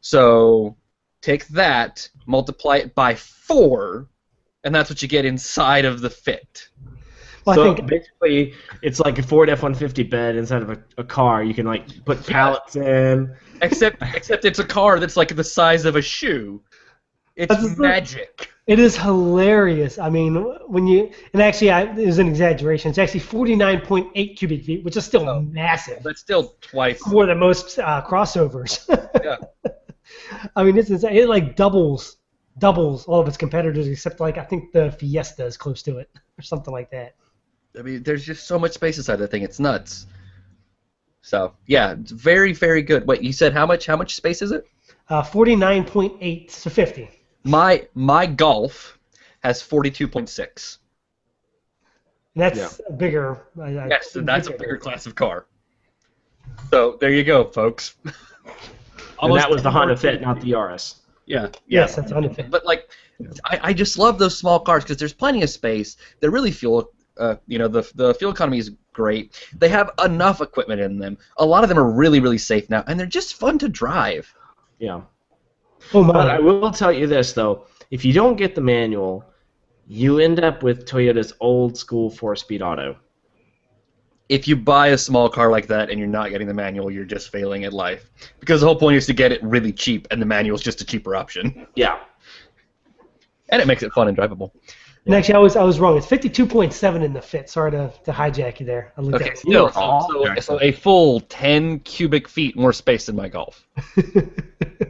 So take that, multiply it by 4, and that's what you get inside of the Fit. Well, so I think basically, it's like a Ford F-150 bed inside of a car. You can like put pallets in. Except it's a car that's like the size of a shoe. It's magic. It is hilarious. I mean, it was an exaggeration. It's actually 49.8 cubic feet, which is still massive. But still twice more than most crossovers. Yeah. I mean, it like doubles all of its competitors, except like I think the Fiesta is close to it or something like that. I mean, there's just so much space inside that thing. It's nuts. So yeah, it's very, very good. Wait, you said how much space is it? 49.8 to 50. My Golf has 42.6. And that's bigger. Yes, that's a bigger class of car. So there you go, folks. And that was the Honda Fit, not the Yaris. Yeah. Yes, that's Honda Fit. But like, I just love those small cars because there's plenty of space. They're really fuel. The fuel economy is great. They have enough equipment in them. A lot of them are really, really safe now, and they're just fun to drive. Yeah. Oh my! But I will tell you this though: if you don't get the manual, you end up with Toyota's old school 4-speed auto. If you buy a small car like that and you're not getting the manual, you're just failing at life. Because the whole point is to get it really cheap, and the manual is just a cheaper option. Yeah. And it makes it fun and drivable. And actually, I was wrong. It's 52.7 in the Fit. Sorry to hijack you there. I looked Okay, at still, so a full 10 cubic feet more space than my Golf.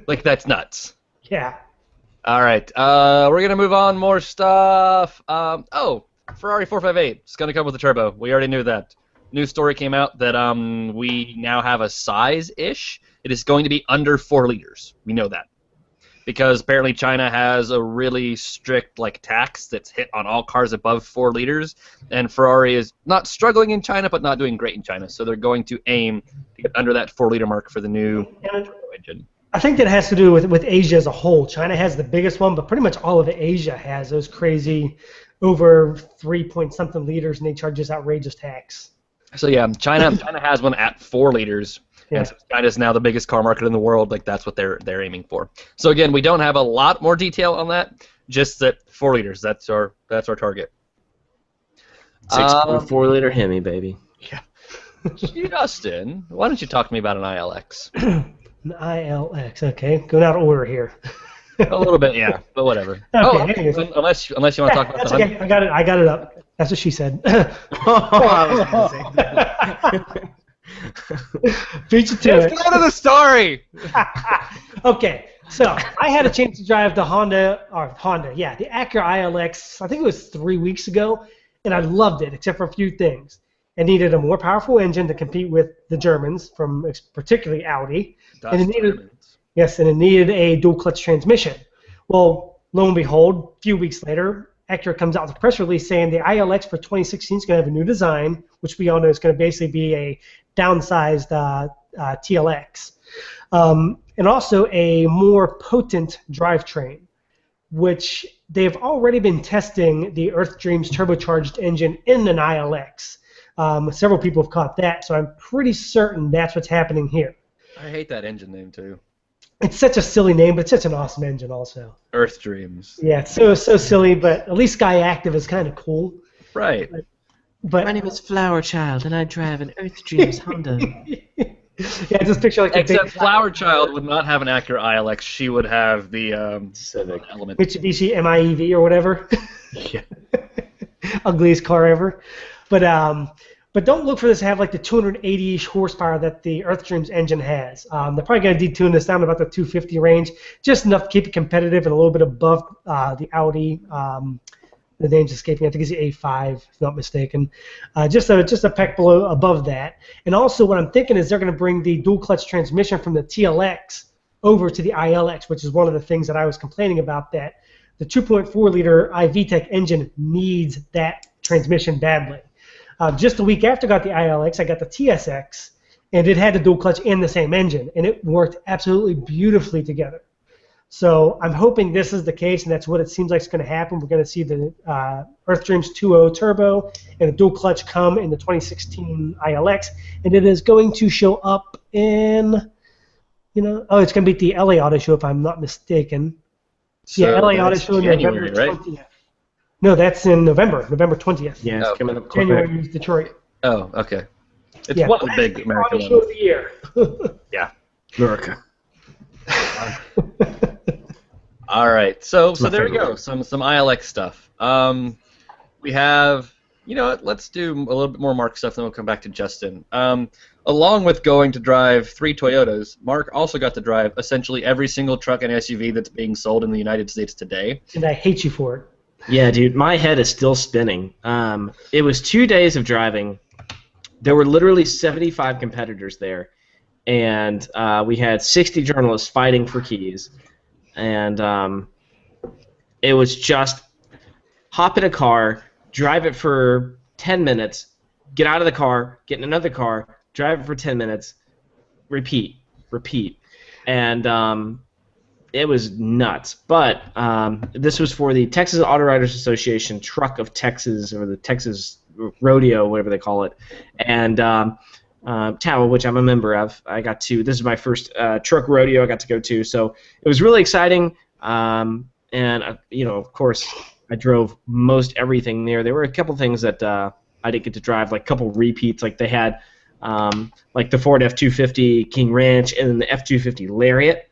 Like, that's nuts. Yeah. All right, we're going to move on. More stuff. Ferrari 458. It's going to come with a turbo. We already knew that. News story came out that we now have a size-ish. It is going to be under 4 liters. We know that. Because apparently China has a really strict tax that's hit on all cars above 4 liters, and Ferrari is not struggling in China but not doing great in China, so they're going to aim to get under that 4-liter mark for the new engine. I think that has to do with Asia as a whole. China has the biggest one, but pretty much all of Asia has those crazy over 3-point-something liters, and they charge this outrageous tax. So yeah, China has one at 4 liters. Yeah. And since China's now the biggest car market in the world, that's what they're aiming for. So again, we don't have a lot more detail on that. Just that 4 liters. That's our target. 6.4 liter Hemi, baby. Yeah. Justin, why don't you talk to me about an ILX? An ILX. Okay, going out of order here. A little bit, yeah, but whatever. Okay. Unless you want to talk about that's the okay. I got it up. That's what she said. Beat you to it. Let's go to the story. Okay, so I had a chance to drive the the Acura ILX. I think it was 3 weeks ago, and I loved it, except for a few things. It needed a more powerful engine to compete with the Germans, from particularly Audi, and it needed a dual clutch transmission. Well, lo and behold, a few weeks later, Acura comes out with a press release saying the ILX for 2016 is going to have a new design, which we all know is going to basically be a downsized TLX, and also a more potent drivetrain, which they've already been testing the Earth Dreams turbocharged engine in an ILX. Several people have caught that, so I'm pretty certain that's what's happening here. I hate that engine name too. It's such a silly name, but it's such an awesome engine also. Earth Dreams. Yeah, it's so silly, but at least Sky Active is kind of cool. Right. But My name is Flower Child, and I drive an Earth Dreams Honda. yeah, just picture like a Except big Flower Child would not have an Acura ILX. She would have the Civic Element. Mitsubishi MIEV or whatever. Yeah. Ugliest car ever. But don't look for this to have like the 280-ish horsepower that the Earth Dreams engine has. They're probably going to detune this down to about the 250 range, just enough to keep it competitive and a little bit above the Audi. The name's escaping. I think it's the A5, if not mistaken. Just a peck below above that. And also, what I'm thinking is they're going to bring the dual clutch transmission from the TLX over to the ILX, which is one of the things that I was complaining about. That the 2.4 liter iVTEC engine needs that transmission badly. Just a week after I got the ILX, I got the TSX, and it had the dual clutch and the same engine, and it worked absolutely beautifully together. So I'm hoping this is the case, and that's what it seems like is going to happen. We're going to see the Earth Dreams 2.0 Turbo and a dual clutch come in the 2016 ILX, and it is going to show up in, it's going to be at the LA Auto Show if I'm not mistaken. So yeah, LA Auto Show in January, November right? 20th. No, that's in November 20th. Yeah, it's coming up quick. January is Detroit. Oh, okay. It's Yeah. one of the big American Auto Show ones. of the year. Yeah. America. All right. So my there we favorite go. word. Some ILX stuff. We have, you know what? Let's do a little bit more Mark stuff, then we'll come back to Justin. Along with going to drive 3 Toyotas, Mark also got to drive essentially every single truck and SUV that's being sold in the United States today. And I hate you for it. Yeah, dude, my head is still spinning. It was 2 days of driving. There were literally 75 competitors there, and we had 60 journalists fighting for keys. And it was just hop in a car, drive it for 10 minutes, get out of the car, get in another car, drive it for 10 minutes, repeat. And it was nuts. But this was for the Texas Auto Writers Association Truck of Texas, or the Texas Rodeo, whatever they call it. And TAWA, which I'm a member of, this is my first truck rodeo I got to go to. So it was really exciting. And, of course, I drove most everything there. There were a couple things that I didn't get to drive, like a couple repeats. Like they had like the Ford F-250 King Ranch and then the F-250 Lariat.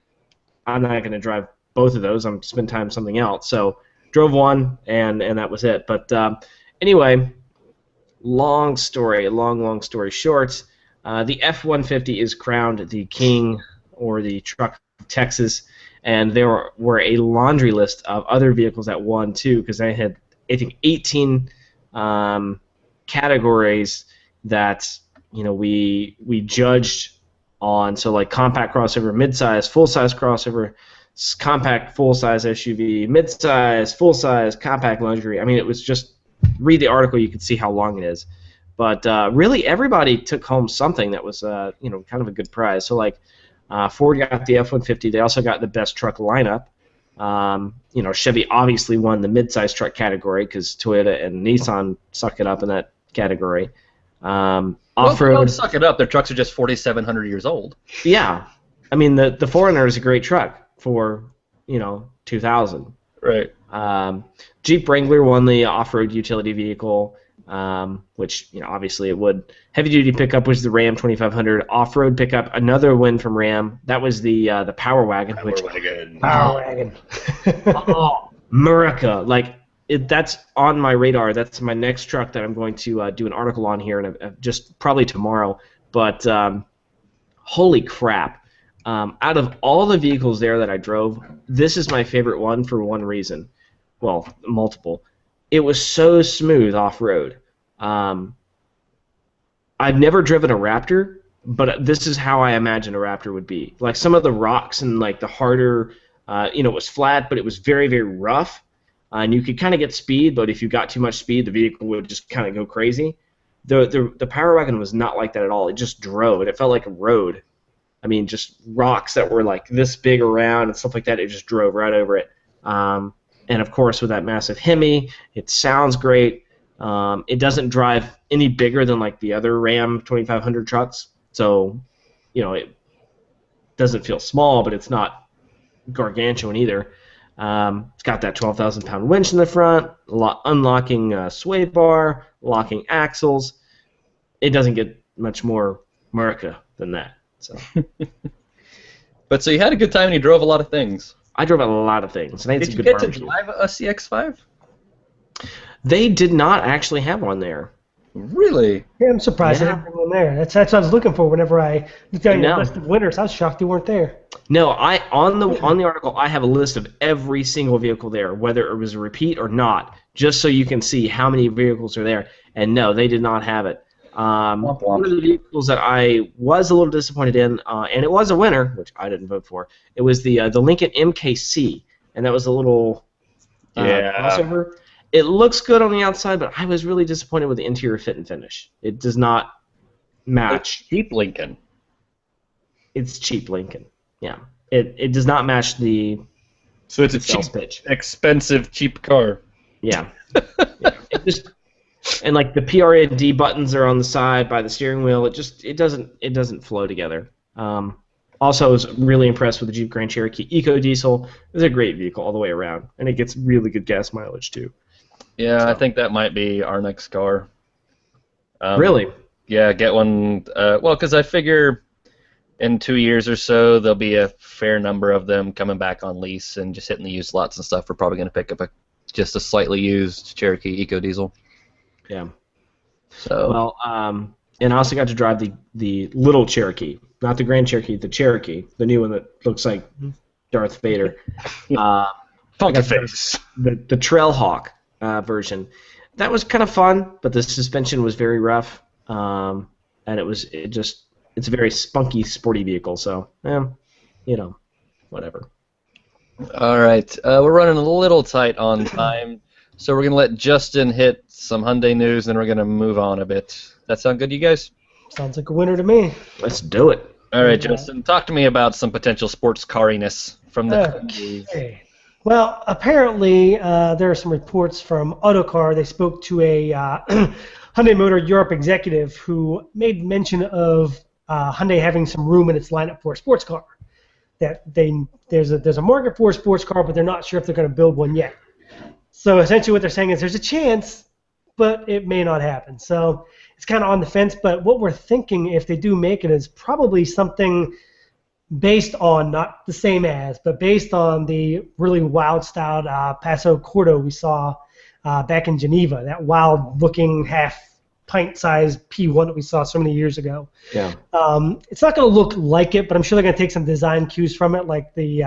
I'm not going to drive both of those. I'm spend time something else. So drove one, and that was it. But anyway, long story short, the F-150 is crowned the king, or the truck of Texas, and there were a laundry list of other vehicles that won too, because I had, I think, 18 categories that we judged on. So like compact crossover, midsize, full-size crossover, compact full-size SUV, midsize, full-size, compact luxury. I mean, it was just, read the article, you can see how long it is. But really, everybody took home something that was, kind of a good prize. So like, Ford got the F-150. They also got the best truck lineup. Chevy obviously won the midsize truck category because Toyota and Nissan suck it up in that category. Off-road. Well, don't suck it up. Their trucks are just 4,700 years old. Yeah, I mean the Foreigner is a great truck for 2000. Right. Jeep Wrangler won the off-road utility vehicle, which obviously it would. Heavy-duty pickup was the Ram 2500. Off-road pickup, another win from Ram. That was the Power Wagon. Power Wagon. Oh, America! Like that's on my radar. That's my next truck that I'm going to do an article on here, and just probably tomorrow. But holy crap! Out of all the vehicles there that I drove, this is my favorite one for one reason. Well, multiple. It was so smooth off-road. I've never driven a Raptor, but this is how I imagine a Raptor would be. Like some of the rocks and like the harder, it was flat, but it was very, very rough. And you could kind of get speed, but if you got too much speed, the vehicle would just kind of go crazy. The Power Wagon was not like that at all. It just drove, and it felt like a road. I mean, just rocks that were like this big around and stuff like that. It just drove right over it. And of course, with that massive Hemi, it sounds great. It doesn't drive any bigger than like the other Ram 2500 trucks. So, doesn't feel small, but it's not gargantuan either. It's got that 12,000-pound winch in the front, unlocking sway bar, locking axles. It doesn't get much more America than that. So. But so you had a good time and you drove a lot of things. I drove a lot of things. And I had Did some you good get to barbecue. drive a CX-5? They did not actually have one there. Really? Yeah, I'm surprised Yeah. they didn't bring one there. That's what I was looking for whenever I looked at your know. list of winners. I was shocked you weren't there. No, on the article I have a list of every single vehicle there, whether it was a repeat or not, just so you can see how many vehicles are there. And no, they did not have it. One of the vehicles that I was a little disappointed in, and it was a winner, which I didn't vote for. It was the Lincoln MKC, and that was a little crossover. It looks good on the outside, but I was really disappointed with the interior fit and finish. It does not match. It's cheap Lincoln. It's cheap Lincoln. Yeah, it does not match the. So it's a sales cheap, pitch. expensive, cheap car. Yeah. Yeah. It just, and like the PRA&D buttons are on the side by the steering wheel. It doesn't flow together. Also, I was really impressed with the Jeep Grand Cherokee Eco Diesel. It's a great vehicle all the way around, and it gets really good gas mileage too. Yeah, So. I think that might be our next car. Really? Yeah, get one. Well, because I figure in 2 years or so there'll be a fair number of them coming back on lease and just hitting the used lots and stuff. We're probably going to pick up just a slightly used Cherokee Eco Diesel. Yeah. So. Well, and I also got to drive the little Cherokee, not the Grand Cherokee, the Cherokee, the new one that looks like Darth Vader. Funky face. The Trailhawk version. That was kind of fun, but the suspension was very rough, and it's a very spunky, sporty vehicle. So, whatever. All right, we're running a little tight on time, so we're gonna let Justin hit some Hyundai news, and then we're gonna move on a bit. That sound good to you guys? Sounds like a winner to me. Let's do it. All right, Justin, talk to me about some potential sports cariness from the. Okay. Well, apparently there are some reports from Autocar. They spoke to a Hyundai Motor Europe executive who made mention of Hyundai having some room in its lineup for a sports car. That there's a market for a sports car, but they're not sure if they're going to build one yet. So essentially what they're saying is there's a chance, but it may not happen. So it's kind of on the fence, but what we're thinking if they do make it is probably something based on, not the same as, but based on the really wild-styled Passo Cordo we saw back in Geneva, that wild-looking half-pint-sized P1 that we saw so many years ago. Yeah. It's not going to look like it, but I'm sure they're going to take some design cues from it, like the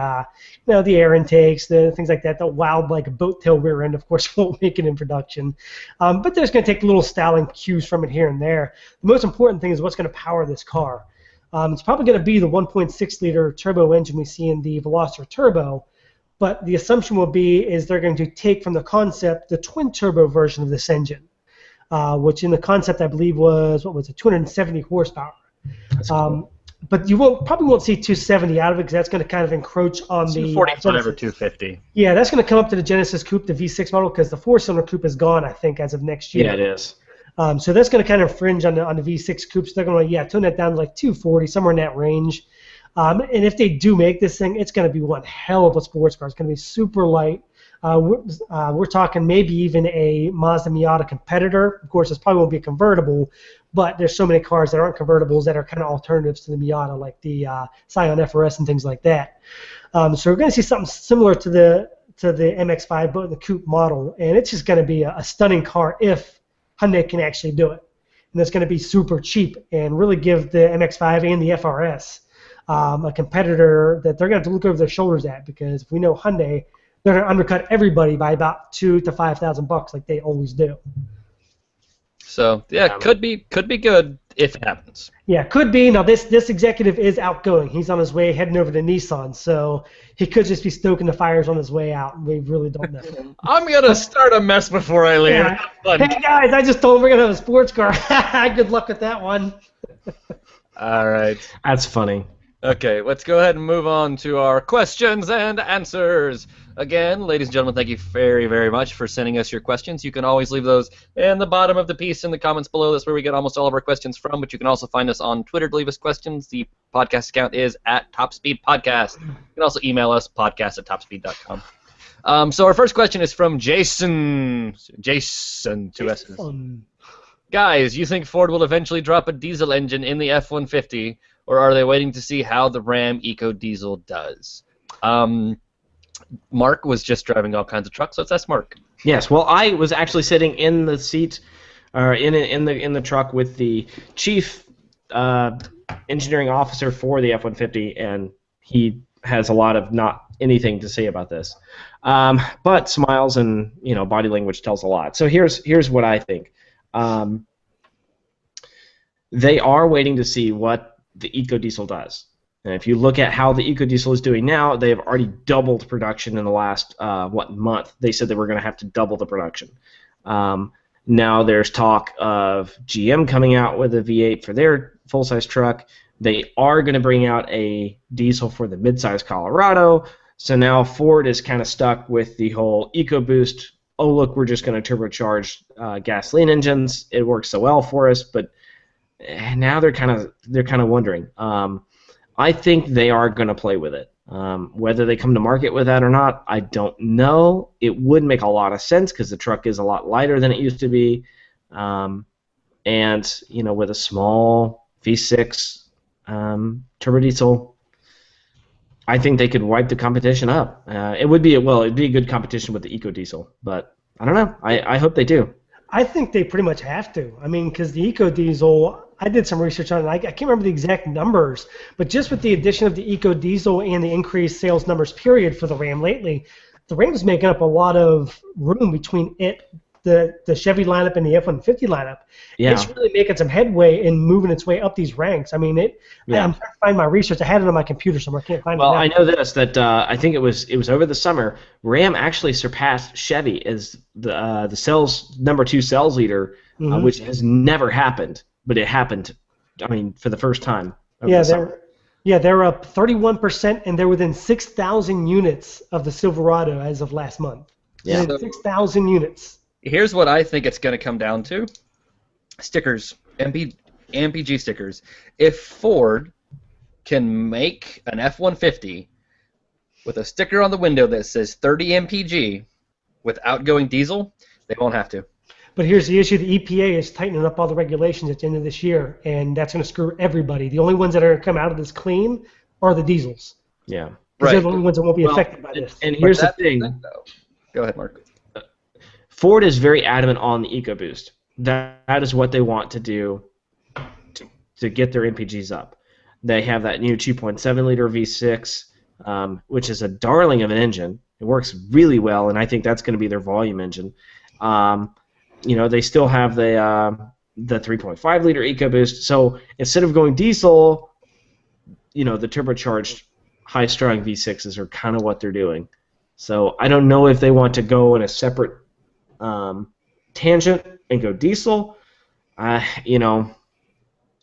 air intakes, the things like that. The wild, like boat tail rear end, of course, won't make it in production. But they're just going to take little styling cues from it here and there. The most important thing is what's going to power this car. It's probably going to be the 1.6-liter turbo engine we see in the Veloster Turbo, but the assumption will be is they're going to take from the concept the twin-turbo version of this engine, which in the concept I believe was, 270 horsepower. Cool. But you probably won't see 270 out of it because that's going to kind of encroach on the 245 or 250. Yeah, that's going to come up to the Genesis Coupe, the V6 model, because the 4-cylinder coupe is gone, I think, as of next year. Yeah, it is. So that's going to kind of infringe on the V6 coupes. They're going to tone that down to like 240, somewhere in that range. And if they do make this thing, it's going to be one hell of a sports car. It's going to be super light. We're talking maybe even a Mazda Miata competitor. Of course, it probably won't be a convertible, but there's so many cars that aren't convertibles that are kind of alternatives to the Miata, like the Scion FRS and things like that. So we're going to see something similar to the MX-5, but the coupe model, and it's just going to be a stunning car if Hyundai can actually do it. And it's going to be super cheap and really give the MX-5 and the FRS a competitor that they're going to have to look over their shoulders at, because if we know Hyundai, they're going to undercut everybody by about $2,000 to $5,000 like they always do. So yeah, could be good if it happens. Yeah, could be. Now this executive is outgoing. He's on his way heading over to Nissan, so he could just be stoking the fires on his way out. We really don't know. I'm gonna start a mess before I leave. Yeah. Hey guys, I just told him we're gonna have a sports car. Good luck with that one. All right. That's funny. Okay, let's go ahead and move on to our questions and answers. Again, ladies and gentlemen, thank you very, very much for sending us your questions. You can always leave those in the bottom of the piece in the comments below. That's where we get almost all of our questions from, but you can also find us on Twitter to leave us questions. The podcast account is at TopSpeed Podcast. You can also email us, podcast@topspeed.com. So our first question is from Jason. Jason, two S's. Guys, you think Ford will eventually drop a diesel engine in the F-150, or are they waiting to see how the Ram EcoDiesel does? Mark was just driving all kinds of trucks. Let's ask Mark. Yes. Well, I was actually sitting in the seat, or in the truck with the chief engineering officer for the F-150, and he has a lot of not anything to say about this, but smiles and body language tells a lot. So here's what I think. They are waiting to see what the EcoDiesel does. And if you look at how the EcoDiesel is doing now, they have already doubled production in the last, month. They said they were going to have to double the production. Now there's talk of GM coming out with a V8 for their full-size truck. They are going to bring out a diesel for the midsize Colorado. So now Ford is kind of stuck with the whole EcoBoost. Oh, look, we're just going to turbocharge gasoline engines. It works so well for us, but now they're kind of wondering. I think they are going to play with it. Whether they come to market with that or not, I don't know. It would make a lot of sense because the truck is a lot lighter than it used to be, and with a small V6 turbo diesel, I think they could wipe the competition up. It'd be a good competition with the EcoDiesel, but I don't know. I hope they do. I think they pretty much have to. I mean, because the EcoDiesel, I did some research on it. I can't remember the exact numbers, but just with the addition of the EcoDiesel and the increased sales numbers period for the Ram lately, the Ram is making up a lot of room between it, the Chevy lineup and the F-150 lineup. Yeah. It's really making some headway in moving its way up these ranks. I mean, I'm trying to find my research. I had it on my computer somewhere. I can't find it now. Well, I know this, that I think it was over the summer, Ram actually surpassed Chevy as the sales number 2 sales leader, which has never happened, but it happened, I mean, for the first time. They're up 31%, and they're within 6,000 units of the Silverado as of last month. Yeah. 6,000 units. Here's what I think it's going to come down to. Stickers. MPG stickers. If Ford can make an F-150 with a sticker on the window that says 30 MPG without going diesel, they won't have to. But here's the issue. The EPA is tightening up all the regulations at the end of this year, and that's going to screw everybody. The only ones that are going to come out of this clean are the diesels. Yeah. Right. They're the only ones that won't be affected by this. And here's the thing. Go ahead, Mark. Ford is very adamant on the EcoBoost. That is what they want to do to get their MPGs up. They have that new 2.7-liter V6, which is a darling of an engine. It works really well, and I think that's going to be their volume engine. They still have the 3.5-liter EcoBoost. So instead of going diesel, the turbocharged high-strung V6s are kind of what they're doing. So I don't know if they want to go in a separate tangent and go diesel.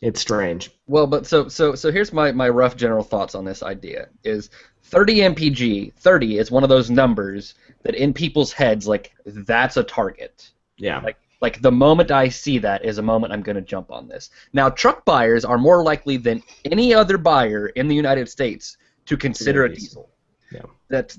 It's strange. Well, but so here's my rough general thoughts on this idea. Is 30 MPG, 30 is one of those numbers that in people's heads, like, that's a target. Yeah. Like the moment I see that is a moment I'm going to jump on this. Now, truck buyers are more likely than any other buyer in the United States to consider a diesel. Yeah. That's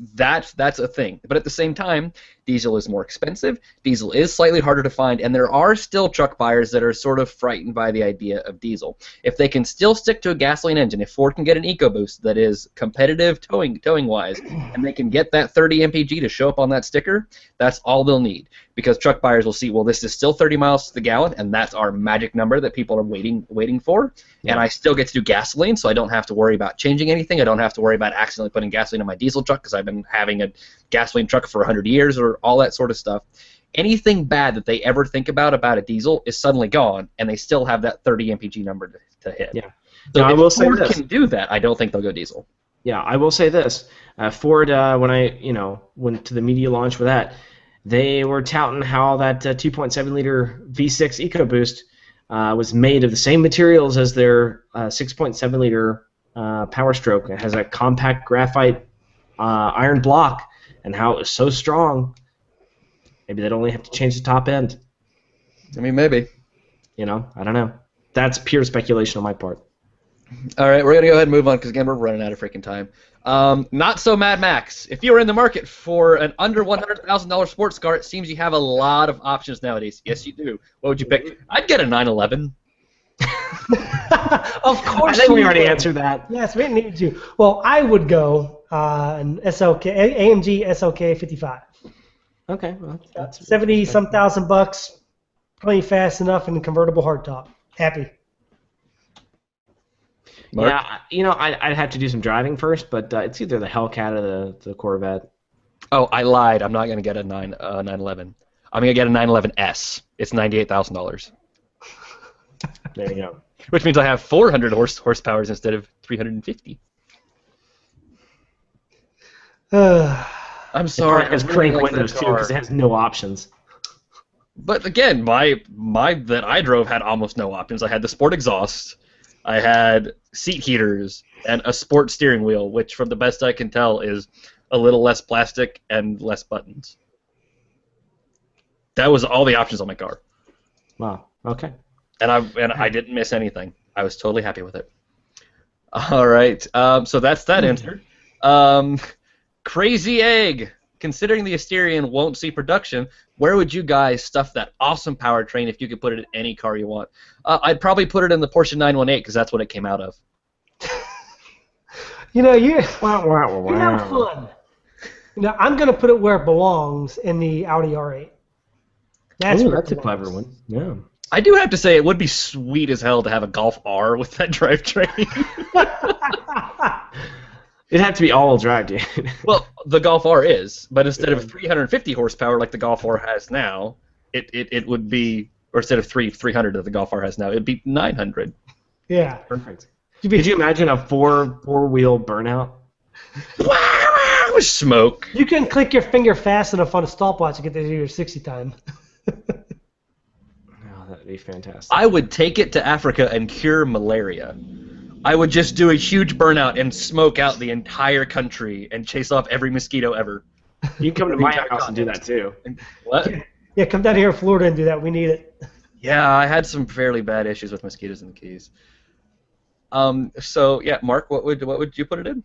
a thing. But at the same time, diesel is more expensive, diesel is slightly harder to find, and there are still truck buyers that are sort of frightened by the idea of diesel. If they can still stick to a gasoline engine, if Ford can get an EcoBoost that is competitive towing-wise, and they can get that 30 MPG to show up on that sticker, that's all they'll need. Because truck buyers will see, well, this is still 30 miles to the gallon, and that's our magic number that people are waiting for, and I still get to do gasoline, so I don't have to worry about changing anything. I don't have to worry about accidentally putting gasoline in my diesel truck because I've been having a gasoline truck for 100 years or all that sort of stuff. Anything bad that they ever think about a diesel is suddenly gone, and they still have that 30 MPG number to hit. Yeah. So now, if Ford can do that, I don't think they'll go diesel. Yeah, I will say this. Ford, when I went to the media launch with that, they were touting how that 2.7-liter V6 EcoBoost was made of the same materials as their 6.7-liter Power Stroke. It has a compact graphite iron block, and how it was so strong. Maybe they'd only have to change the top end. I mean, maybe. You know, I don't know. That's pure speculation on my part. All right, we're going to go ahead and move on because, again, we're running out of freaking time. Not so Mad Max. If you were in the market for an under $100,000 sports car, it seems you have a lot of options nowadays. Yes, you do. What would you pick? I'd get a 911. Of course. I think we already would. answered that. Yes, we didn't need to. Well, I would go an AMG SLK 55. Okay, well, that's 70-some thousand bucks, plenty fast enough, and a convertible hardtop. Happy. Mark? Yeah, you know, I'd have to do some driving first, but it's either the Hellcat or the Corvette. Oh, I lied. I'm not going to get a 911. I'm going to get a 911S. It's $98,000. There you go. Which means I have 400 horsepower instead of 350. I'm sorry. It has crank windows too because it has no options. But again, my that I drove had almost no options. I had the sport exhaust, I had seat heaters, and a sport steering wheel, which, from the best I can tell, is a little less plastic and less buttons. That was all the options on my car. Wow. Okay. And I didn't miss anything. I was totally happy with it. All right. So that's that answer. Crazy Egg. Considering the Asterion won't see production, where would you guys stuff that awesome powertrain if you could put it in any car you want? I'd probably put it in the Porsche 918 because that's what it came out of. You know, you're having fun. You know, I'm going to put it where it belongs in the Audi R8. That's where a it belongs. clever one. Yeah. I do have to say it would be sweet as hell to have a Golf R with that drivetrain. It'd have to be all-wheel drive, dude. Well, the Golf R is, but instead of 350 horsepower like the Golf R has now, it would be, or instead of 300 that the Golf R has now, it'd be 900. Yeah. Perfect. Could you imagine a four-wheel burnout? With smoke. You can click your finger fast enough on a stopwatch to get to your 60 time. Oh, that'd be fantastic. I would take it to Africa and cure malaria. I would just do a huge burnout and smoke out the entire country and chase off every mosquito ever. You can come to my house and do that too. What? Yeah, come down here in Florida and do that. We need it. Yeah, I had some fairly bad issues with mosquitoes in the Keys. So yeah, Mark, what would you put it in?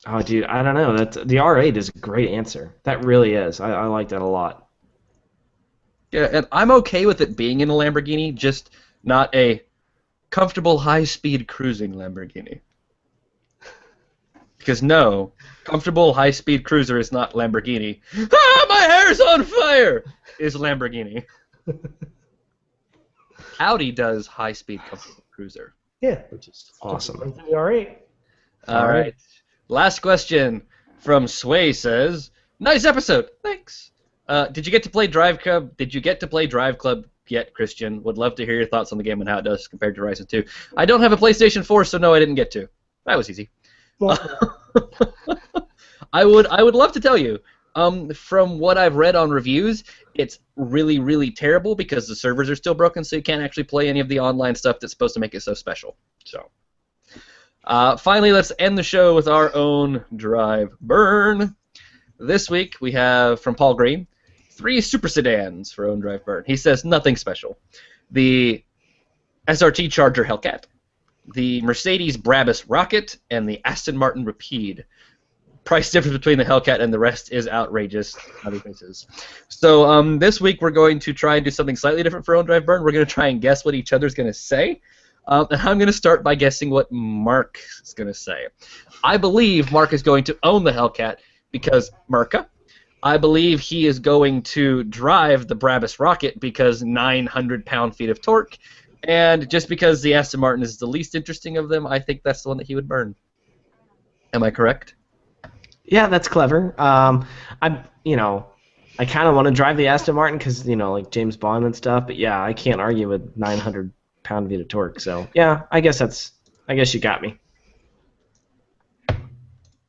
Oh, dude, I don't know. The R8 is a great answer. That really is. I like that a lot. Yeah, and I'm okay with it being in a Lamborghini, just not a comfortable high-speed cruising Lamborghini. Because no, comfortable high-speed cruiser is not Lamborghini. Ah, my hair's on fire! Is Lamborghini. Audi does high-speed comfortable cruiser. Yeah. Which is awesome. The R8. All right. Last question from Sway says, "Nice episode. Thanks. Did you get to play Drive Club? Did you get to play Drive Club yet, Christian? Would love to hear your thoughts on the game and how it does compared to Horizon 2. I don't have a PlayStation 4, so no, I didn't get to. That was easy. Well, I would love to tell you. From what I've read on reviews, it's really, really terrible because the servers are still broken, so you can't actually play any of the online stuff that's supposed to make it so special. So, finally, let's end the show with our own Drive Burn. This week we have, from Paul Green, 3 super sedans for own Drive Burn. He says nothing special. The SRT Charger Hellcat, the Mercedes Brabus Rocket, and the Aston Martin Rapide. Price difference between the Hellcat and the rest is outrageous. So this week we're going to try and do something slightly different for own Drive Burn. We're going to try and guess what each other's going to say. And I'm going to start by guessing what Mark is going to say. I believe Mark is going to own the Hellcat because Merca. I believe he is going to drive the Brabus Rocket because 900 pound-feet of torque. And just because the Aston Martin is the least interesting of them, I think that's the one that he would burn. Am I correct? Yeah, that's clever. I kind of want to drive the Aston Martin because, like James Bond and stuff. But yeah, I can't argue with 900 pound-feet of torque. So yeah, I guess you got me.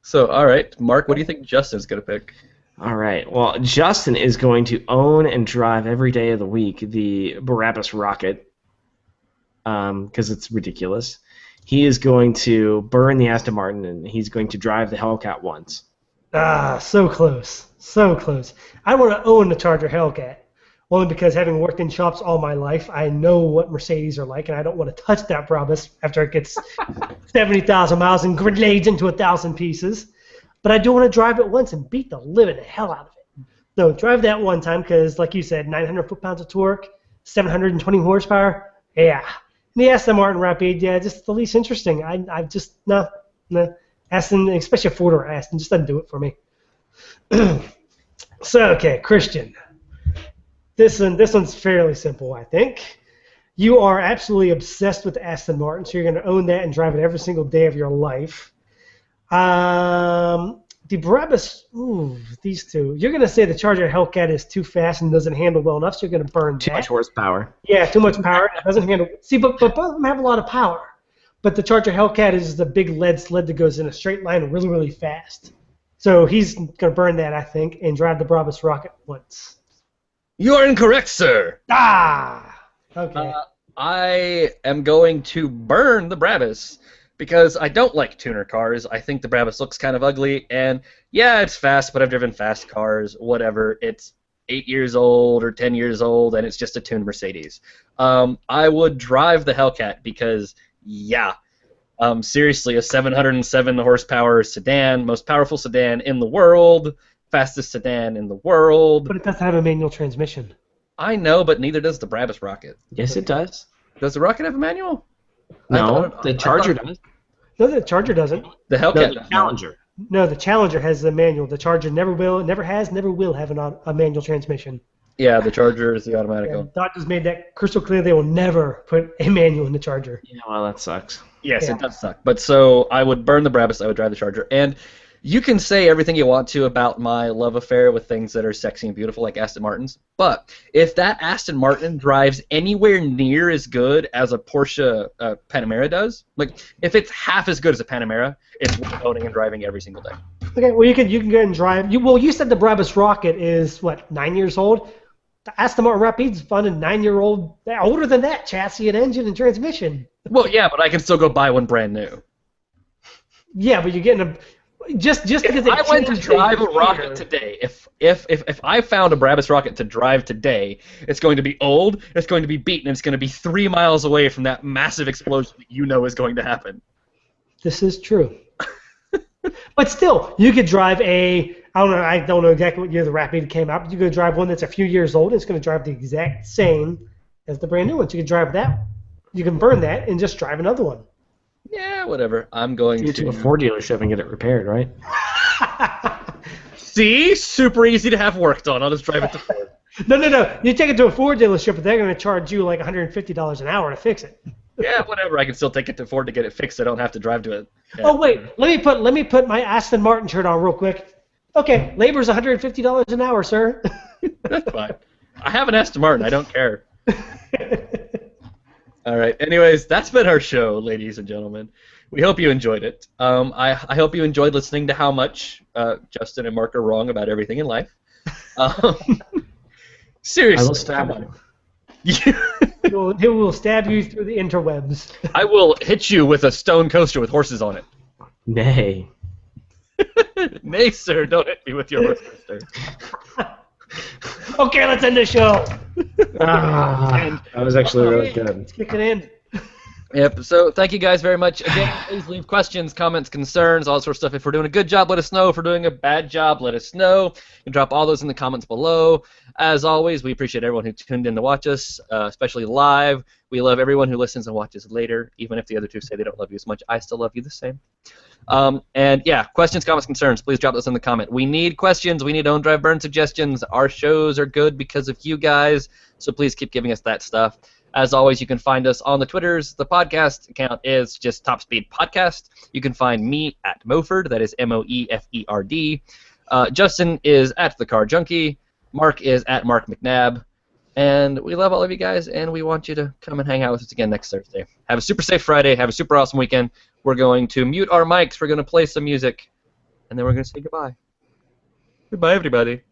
So all right, Mark, what do you think Justin's gonna pick? All right. Well, Justin is going to own and drive every day of the week the Brabus Rocket because it's ridiculous. He is going to burn the Aston Martin, and he's going to drive the Hellcat once. So close. So close. I want to own the Charger Hellcat. Only because having worked in shops all my life, I know what Mercedes are like, and I don't want to touch that Brabus after it gets 70,000 miles and grenades into 1,000 pieces. But I do want to drive it once and beat the living hell out of it. So drive that one time because, like you said, 900 foot-pounds of torque, 720 horsepower. Yeah. And the Aston Martin Rapide, yeah, just the least interesting. I just, no. Aston, especially a Ford or Aston, just doesn't do it for me. So, okay, Christian. This one's fairly simple, I think. You are absolutely obsessed with Aston Martin, so you're going to own that and drive it every single day of your life. The Brabus, these two. You're going to say the Charger Hellcat is too fast and doesn't handle well enough, so you're going to burn Too that. much horsepower. Yeah, too much power. It doesn't handle. See, but both of them have a lot of power. But the Charger Hellcat is the big lead sled that goes in a straight line really, really fast. So he's going to burn that, I think, and drive the Brabus Rocket once. You are incorrect, sir. Okay. I am going to burn the Brabus because I don't like tuner cars. I think the Brabus looks kind of ugly, and yeah, it's fast, but I've driven fast cars, whatever. It's 8 years old or 10 years old, and it's just a tuned Mercedes. I would drive the Hellcat because, yeah, seriously, a 707 horsepower sedan, most powerful sedan in the world, fastest sedan in the world. But it doesn't have a manual transmission. I know, but neither does the Brabus Rocket. Yes, it does. Does the Rocket have a manual? No, the Charger does. No, the Charger doesn't. The Hellcat No, the does. Challenger. No, the Challenger has a manual. The Charger never will, never has, never will have a manual transmission. Yeah, the Charger is the automatic one. Dodge has made that crystal clear. They will never put a manual in the Charger. Yeah, well, that sucks. Yes, Yeah. it does suck. But so I would burn the Brabus, I would drive the Charger. And you can say everything you want to about my love affair with things that are sexy and beautiful like Aston Martins, but if that Aston Martin drives anywhere near as good as a Porsche Panamera does, like if it's half as good as a Panamera, it's worth owning and driving every single day. Okay, well you can go ahead and drive. You said the Brabus Rocket is what, 9 years old? The Aston Martin Rapide's fun, a 9-year-old, older than that chassis and engine and transmission. Well, yeah, but I can still go buy one brand new. Yeah, but you're getting a just because If I went to changed drive a the Rocket year. today, if I found a Brabus Rocket to drive today, it's going to be old, it's going to be beaten, it's going to be 3 miles away from that massive explosion that you know is going to happen. This is true. But still, you could drive I don't know exactly what year the Rapide came out, but you could drive one that's a few years old, and it's going to drive the exact same as the brand new one. So you can drive that, you can burn that, and just drive another one. Yeah, whatever. I'm going Get to a Ford dealership and get it repaired, right? See? Super easy to have worked on. I'll just drive it to Ford. No. You take it to a Ford dealership, but they're going to charge you like $150 an hour to fix it. Yeah, whatever. I can still take it to Ford to get it fixed. I don't have to drive to it. Yeah. Oh wait, let me put my Aston Martin shirt on real quick. Okay, labor's $150 an hour, sir. That's fine. I have an Aston Martin. I don't care. All right. Anyways, that's been our show, ladies and gentlemen. We hope you enjoyed it. I hope you enjoyed listening to how much Justin and Mark are wrong about everything in life. Seriously. I will stab you. He will stab you through the interwebs. I will hit you with a stone coaster with horses on it. Nay. Nay, sir, don't hit me with your horse coaster. Okay, let's end the show. That was actually really good. Let's kick it in. Yep, so thank you guys very much. Again, please leave questions, comments, concerns, all that sort of stuff. If we're doing a good job, let us know. If we're doing a bad job, let us know. You can drop all those in the comments below. As always, we appreciate everyone who tuned in to watch us, especially live. We love everyone who listens and watches later. Even if the other two say they don't love you as much, I still love you the same. And yeah, questions, comments, concerns, please drop those in the comment. We need questions. We need own drive burn suggestions. Our shows are good because of you guys, so please keep giving us that stuff. As always, you can find us on the Twitters. The podcast account is just TopSpeed Podcast. You can find me at Moferd, that is Moeferd. Justin is at The Car Junkie. Mark is at Mark McNabb. And we love all of you guys, and we want you to come and hang out with us again next Thursday. Have a super safe Friday. Have a super awesome weekend. We're going to mute our mics. We're going to play some music. And then we're going to say goodbye. Goodbye, everybody.